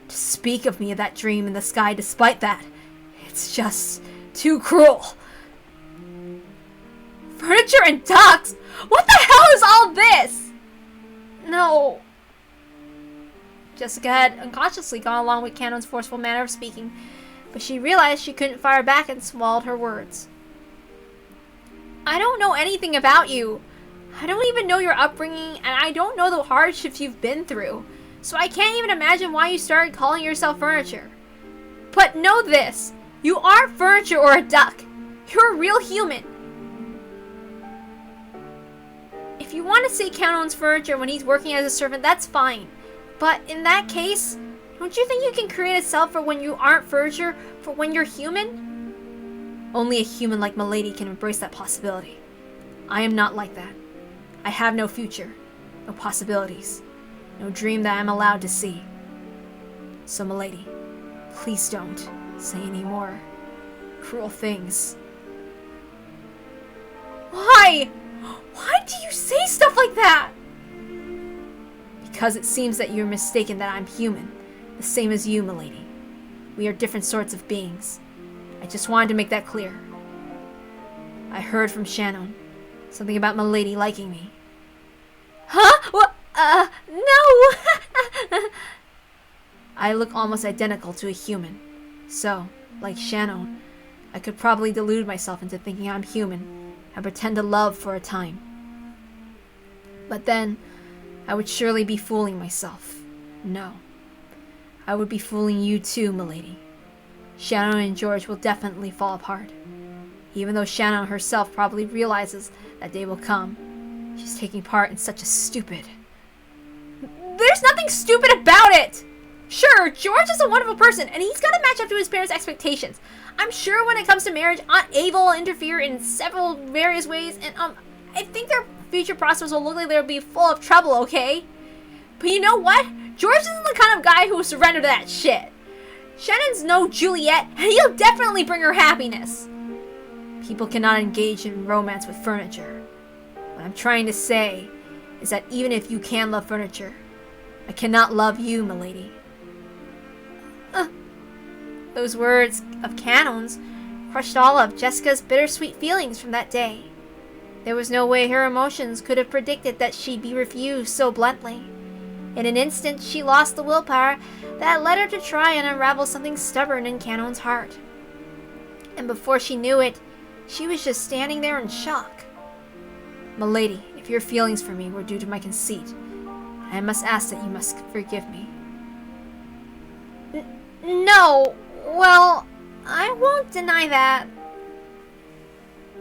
To speak of me of that dream in the sky despite that, it's just too cruel. Furniture and ducks? What the hell is all this? No. Jessica had unconsciously gone along with Canon's forceful manner of speaking, but she realized she couldn't fire back and swallowed her words. I don't know anything about you. I don't even know your upbringing, and I don't know the hardships you've been through. So I can't even imagine why you started calling yourself furniture. But know this, you aren't furniture or a duck. You're a real human. If you want to say Canon's furniture when he's working as a servant, that's fine. But in that case, don't you think you can create a self for when you aren't furniture, for when you're human? Only a human like Milady can embrace that possibility. I am not like that. I have no future, no possibilities. No dream that I'm allowed to see. So, Milady, please don't say any more cruel things. Why? Why do you say stuff like that? Because it seems that you're mistaken that I'm human, the same as you, Milady. We are different sorts of beings. I just wanted to make that clear. I heard from Shannon something about Milady liking me. Huh? What? No! I look almost identical to a human. So, like Shannon, I could probably delude myself into thinking I'm human and pretend to love for a time. But then, I would surely be fooling myself. No. I would be fooling you too, Milady. Shannon and George will definitely fall apart. Even though Shannon herself probably realizes that day will come, she's taking part in such a stupid... There's nothing stupid about it! Sure, George is a wonderful person, and he's gotta match up to his parents' expectations. I'm sure when it comes to marriage, Aunt Ava will interfere in several various ways, and I think their future prospects will look like they'll be full of trouble, okay? But you know what? George isn't the kind of guy who will surrender to that shit. Shannon's no Juliet, and he'll definitely bring her happiness. People cannot engage in romance with furniture. What I'm trying to say is that even if you can love furniture, I cannot love you, Milady. Those words of Canon's crushed all of Jessica's bittersweet feelings from that day. There was no way her emotions could have predicted that she'd be refused so bluntly. In an instant, she lost the willpower that led her to try and unravel something stubborn in Canon's heart. And before she knew it, she was just standing there in shock. Milady, if your feelings for me were due to my conceit, I must ask that you must forgive me. No, well, I won't deny that.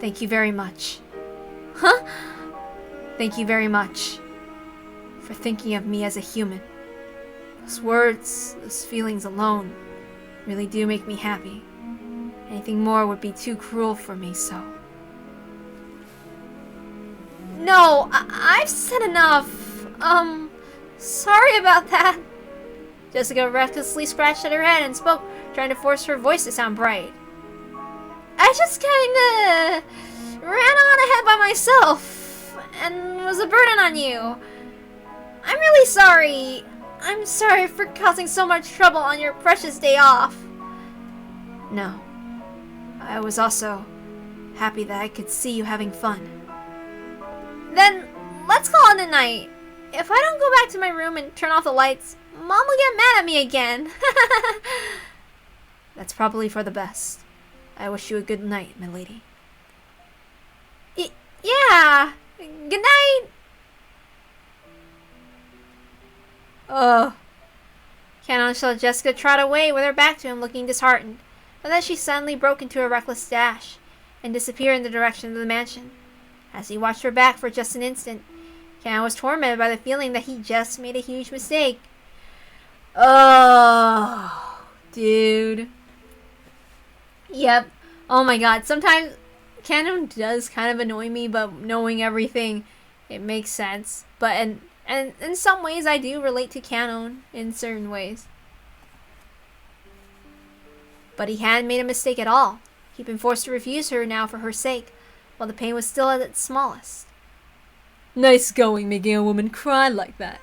Thank you very much. Huh? Thank you very much for thinking of me as a human. Those words, those feelings alone really do make me happy. Anything more would be too cruel for me, so... No, I've said enough. Sorry about that. Jessica recklessly scratched at her head and spoke, trying to force her voice to sound bright. I just kinda ran on ahead by myself and was a burden on you. I'm really sorry. I'm sorry for causing so much trouble on your precious day off. No. I was also happy that I could see you having fun. Then, let's call it a night. If I don't go back to my room and turn off the lights, Mom will get mad at me again. That's probably for the best. I wish you a good night, my lady. Yeah. Good night. Canon saw Jessica trot away with her back to him, looking disheartened. But then she suddenly broke into a reckless dash and disappeared in the direction of the mansion. As he watched her back for just an instant, Canon was tormented by the feeling that he just made a huge mistake. Oh, dude. Yep. Oh my god. Sometimes Canon does kind of annoy me, but knowing everything, it makes sense. But and in some ways, I do relate to Canon in certain ways. But he hadn't made a mistake at all. He'd been forced to refuse her now for her sake, while the pain was still at its smallest. Nice going, making a woman cry like that.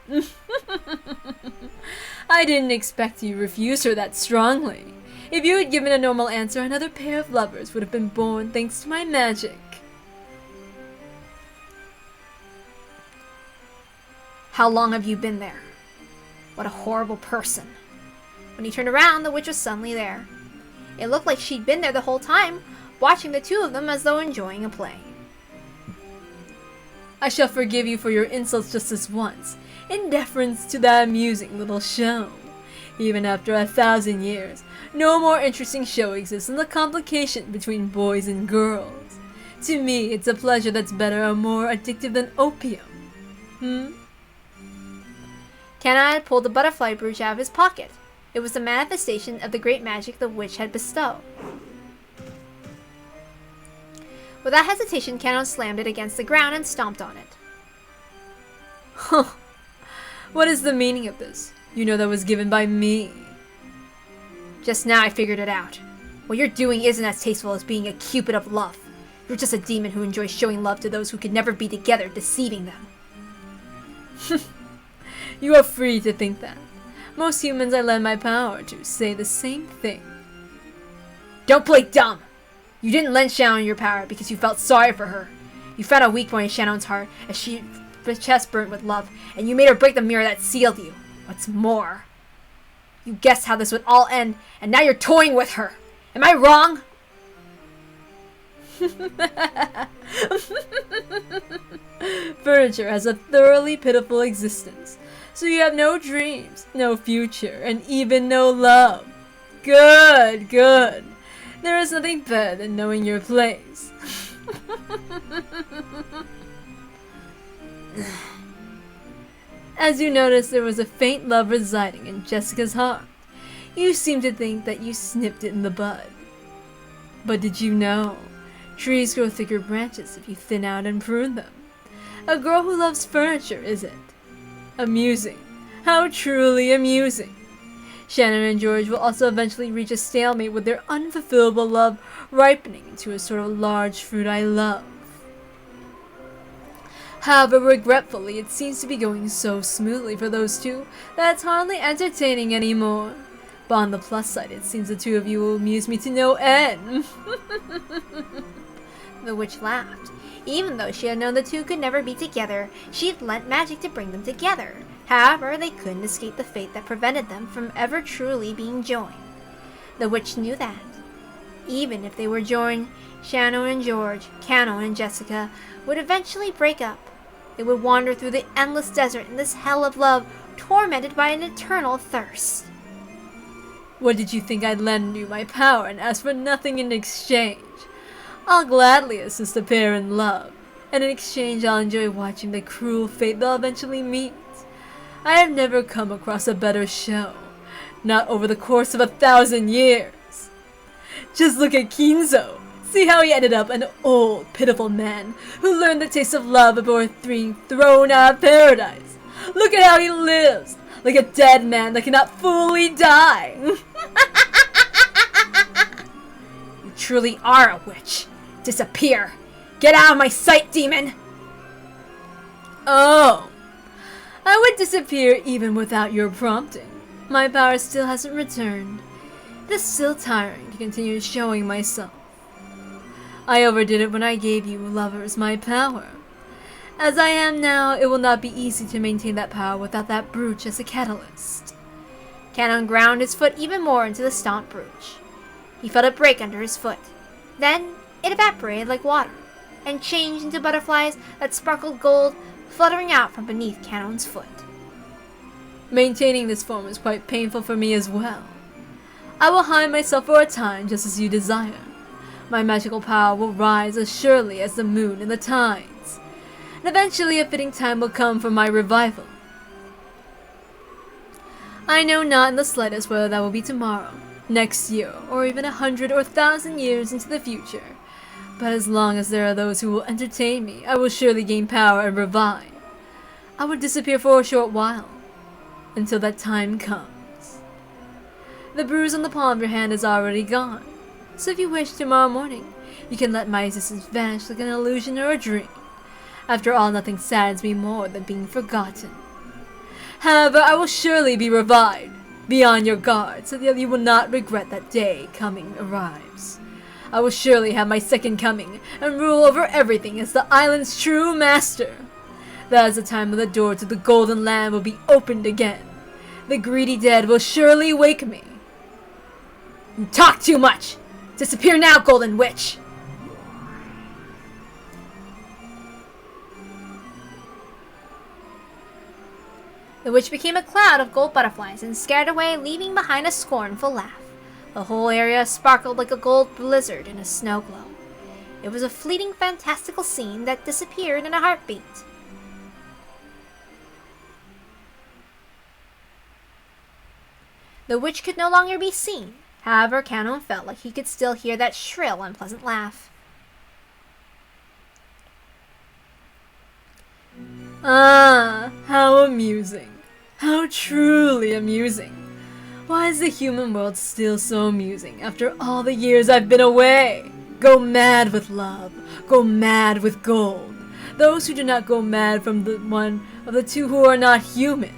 I didn't expect you to refuse her that strongly. If you had given a normal answer, another pair of lovers would have been born thanks to my magic. How long have you been there? What a horrible person. When he turned around, the witch was suddenly there. It looked like she'd been there the whole time, watching the two of them as though enjoying a play. I shall forgive you for your insults just this once, in deference to that amusing little show. Even after 1,000 years, no more interesting show exists than the complication between boys and girls. To me, it's a pleasure that's better or more addictive than opium. Canon had pulled the butterfly brooch out of his pocket. It was the manifestation of the great magic the witch had bestowed. Without hesitation, Canon slammed it against the ground and stomped on it. Huh. What is the meaning of this? You know that was given by me. Just now I figured it out. What you're doing isn't as tasteful as being a cupid of love. You're just a demon who enjoys showing love to those who could never be together, deceiving them. You are free to think that. Most humans I lend my power to say the same thing. Don't play dumb! You didn't lend Shannon your power because you felt sorry for her. You found a weak point in Shannon's heart as she chest burnt with love, and you made her break the mirror that sealed you. What's more, you guessed how this would all end, and now you're toying with her. Am I wrong? Furniture has a thoroughly pitiful existence. So you have no dreams, no future, and even no love. Good, good. There is nothing better than knowing your place. As you noticed, there was a faint love residing in Jessica's heart. You seem to think that you snipped it in the bud. But did you know? Trees grow thicker branches if you thin out and prune them. A girl who loves furniture, is it? Amusing. How truly amusing. Shannon and George will also eventually reach a stalemate with their unfulfillable love ripening into a sort of large fruit I love. However, regretfully, it seems to be going so smoothly for those two that it's hardly entertaining anymore. But on the plus side, it seems the two of you will amuse me to no end. The witch laughed. Even though she had known the two could never be together, she had lent magic to bring them together. However, they couldn't escape the fate that prevented them from ever truly being joined. The witch knew that. Even if they were joined, Shannon and George, Canon and Jessica would eventually break up. They would wander through the endless desert in this hell of love, tormented by an eternal thirst. What did you think I'd lend you my power and ask for nothing in exchange? I'll gladly assist a pair in love, and in exchange I'll enjoy watching the cruel fate they'll eventually meet. I have never come across a better show, not over the course of 1,000 years. Just look at Kinzo. See how he ended up an old, pitiful man who learned the taste of love before being thrown out of paradise. Look at how he lives, like a dead man that cannot fully die. You truly are a witch. Disappear. Get out of my sight, demon. Oh. I would disappear even without your prompting. My power still hasn't returned. It is still tiring to continue showing myself. I overdid it when I gave you lovers my power. As I am now, it will not be easy to maintain that power without that brooch as a catalyst. Canon ground his foot even more into the stomp brooch. He felt it break under his foot. Then it evaporated like water, and changed into butterflies that sparkled gold fluttering out from beneath Canon's foot. Maintaining this form is quite painful for me as well. I will hide myself for a time just as you desire. My magical power will rise as surely as the moon in the tides, and eventually a fitting time will come for my revival. I know not in the slightest whether that will be tomorrow, next year, or even 100 or 1,000 years into the future, but as long as there are those who will entertain me, I will surely gain power and revive. I will disappear for a short while, until that time comes. The bruise on the palm of your hand is already gone, so if you wish tomorrow morning, you can let my existence vanish like an illusion or a dream. After all, nothing saddens me more than being forgotten. However, I will surely be revived. Be on your guard, so that you will not regret that day coming arrives. I will surely have my second coming, and rule over everything as the island's true master. That is the time when the door to the Golden Land will be opened again. The greedy dead will surely wake me. You talk too much! Disappear now, Golden Witch! The witch became a cloud of gold butterflies and scared away, leaving behind a scornful laugh. The whole area sparkled like a gold blizzard in a snow glow. It was a fleeting, fantastical scene that disappeared in a heartbeat. The witch could no longer be seen. However, Canon felt like he could still hear that shrill, unpleasant laugh. Ah, how amusing. How truly amusing. Why is the human world still so amusing after all the years I've been away? Go mad with love. Go mad with gold. Those who do not go mad from the one of the two who are not human.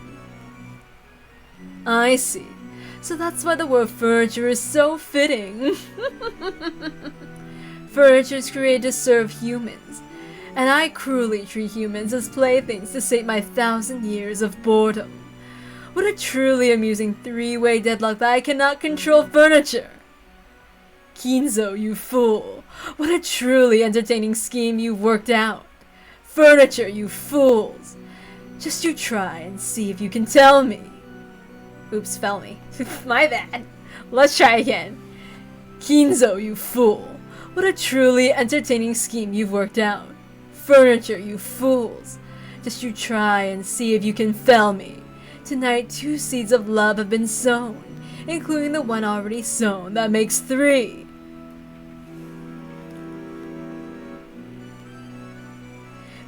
I see. So that's why the word furniture is so fitting. Furniture is created to serve humans, and I cruelly treat humans as playthings to sate my 1,000 years of boredom. What a truly amusing three-way deadlock that I cannot control furniture. Kinzo, you fool. What a truly entertaining scheme you've worked out. Furniture, you fools. Just you try and see if you can tell me. Oops, fell me. My bad. Let's try again. Kinzo, you fool. What a truly entertaining scheme you've worked out. Furniture, you fools. Just you try and see if you can fell me. Tonight, 2 seeds of love have been sown, including the one already sown. That makes 3.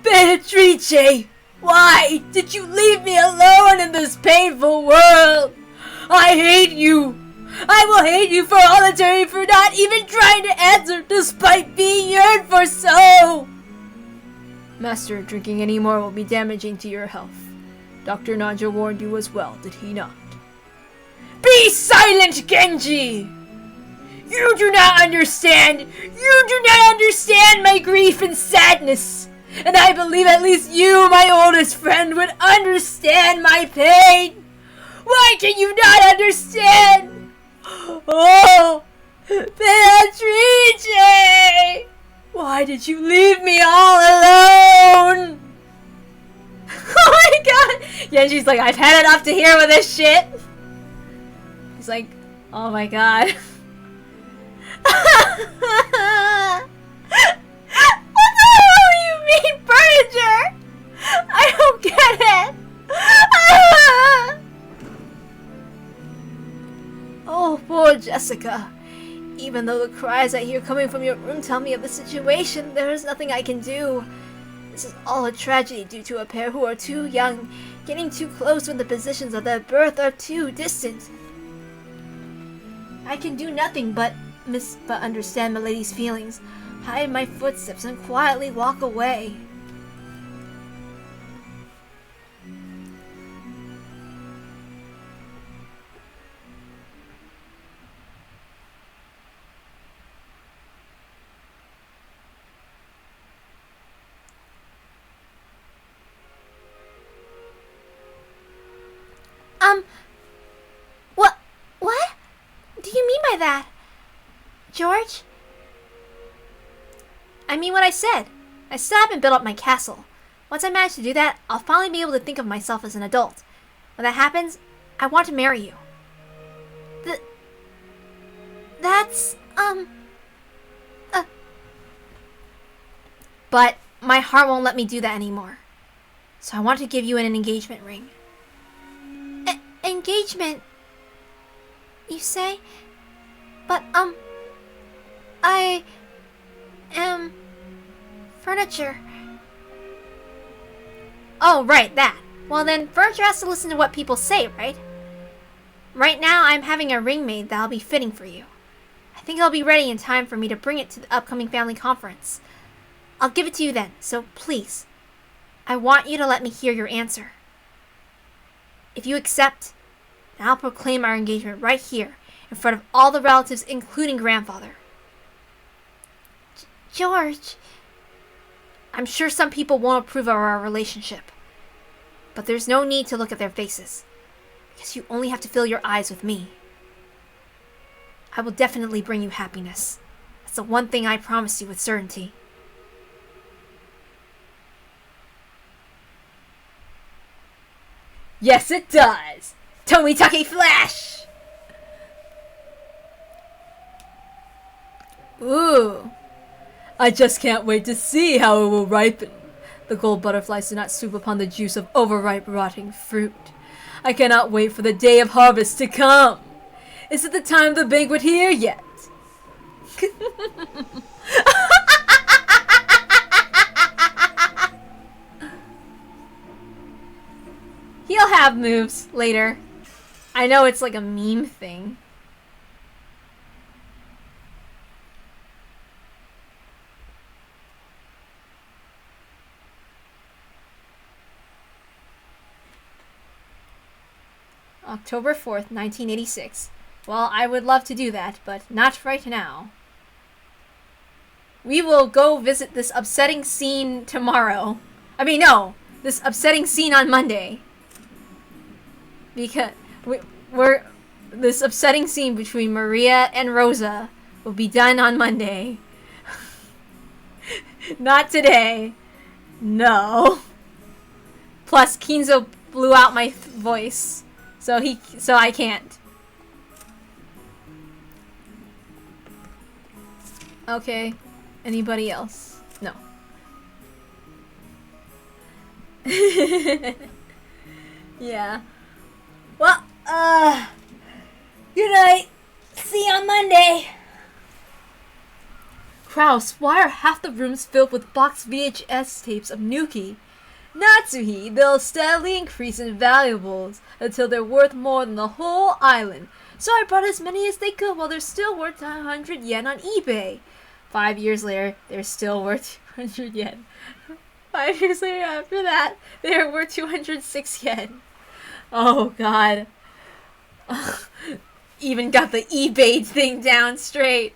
Beatrice! Why did you leave me alone in this painful world? I hate you! I will hate you for all eternity for not even trying to answer despite being yearned for so! Master, drinking any more will be damaging to your health. Dr. Nanja warned you as well, did he not? Be silent, Genji! You do not understand! You do not understand my grief and sadness! And I believe at least you, my oldest friend, would understand my pain! Why can you not understand? Oh! Beatrice! Why did you leave me all alone? Oh my god! Genji's like, I've had enough to hear with this shit! He's like, Oh my god. What the hell do you mean, furniture? I don't get it. Oh, poor Jessica. Even though the cries I hear coming from your room tell me of the situation, there is nothing I can do. This is all a tragedy due to a pair who are too young, getting too close when the positions of their birth are too distant. I can do nothing but understand Milady's feelings, hide my footsteps, and quietly walk away. What? Do you mean by that? George? I mean what I said. I still haven't built up my castle. Once I manage to do that, I'll finally be able to think of myself as an adult. When that happens, I want to marry you. That's, But my heart won't let me do that anymore. So I want to give you an engagement ring. Engagement, you say? But, I am furniture. Oh, right, that. Well then, furniture has to listen to what people say, right? Right now, I'm having a ring made that'll be fitting for you. I think it'll be ready in time for me to bring it to the upcoming family conference. I'll give it to you then, so please, I want you to let me hear your answer. If you accept, then I'll proclaim our engagement right here, in front of all the relatives, including grandfather. George. I'm sure some people won't approve of our relationship. But there's no need to look at their faces, because you only have to fill your eyes with me. I will definitely bring you happiness. That's the one thing I promise you with certainty. Yes, it does! Tomitake Flash! Ooh. I just can't wait to see how it will ripen. The gold butterflies do not swoop upon the juice of overripe rotting fruit. I cannot wait for the day of harvest to come. Is it the time of the banquet here yet? He'll have moves later. I know it's like a meme thing. October 4th, 1986. Well, I would love to do that, but not right now. We will go visit this upsetting scene tomorrow. I mean, no, this upsetting scene on Monday. Because we're this upsetting scene between Maria and Rosa will be done on Monday. Not today. No. Plus, Kinzo blew out my voice. So I can't. Okay. Anybody else? No. Yeah. Well, good night. See you on Monday. Kraus, why are half the rooms filled with boxed VHS tapes of Nuki? Natsuhi, they'll steadily increase in valuables until they're worth more than the whole island. So I brought as many as they could while they're still worth 100 yen on eBay. 5 years later, they're still worth 200 yen. 5 years later after that, they're worth 206 yen. Oh god. Even got the eBay thing down straight.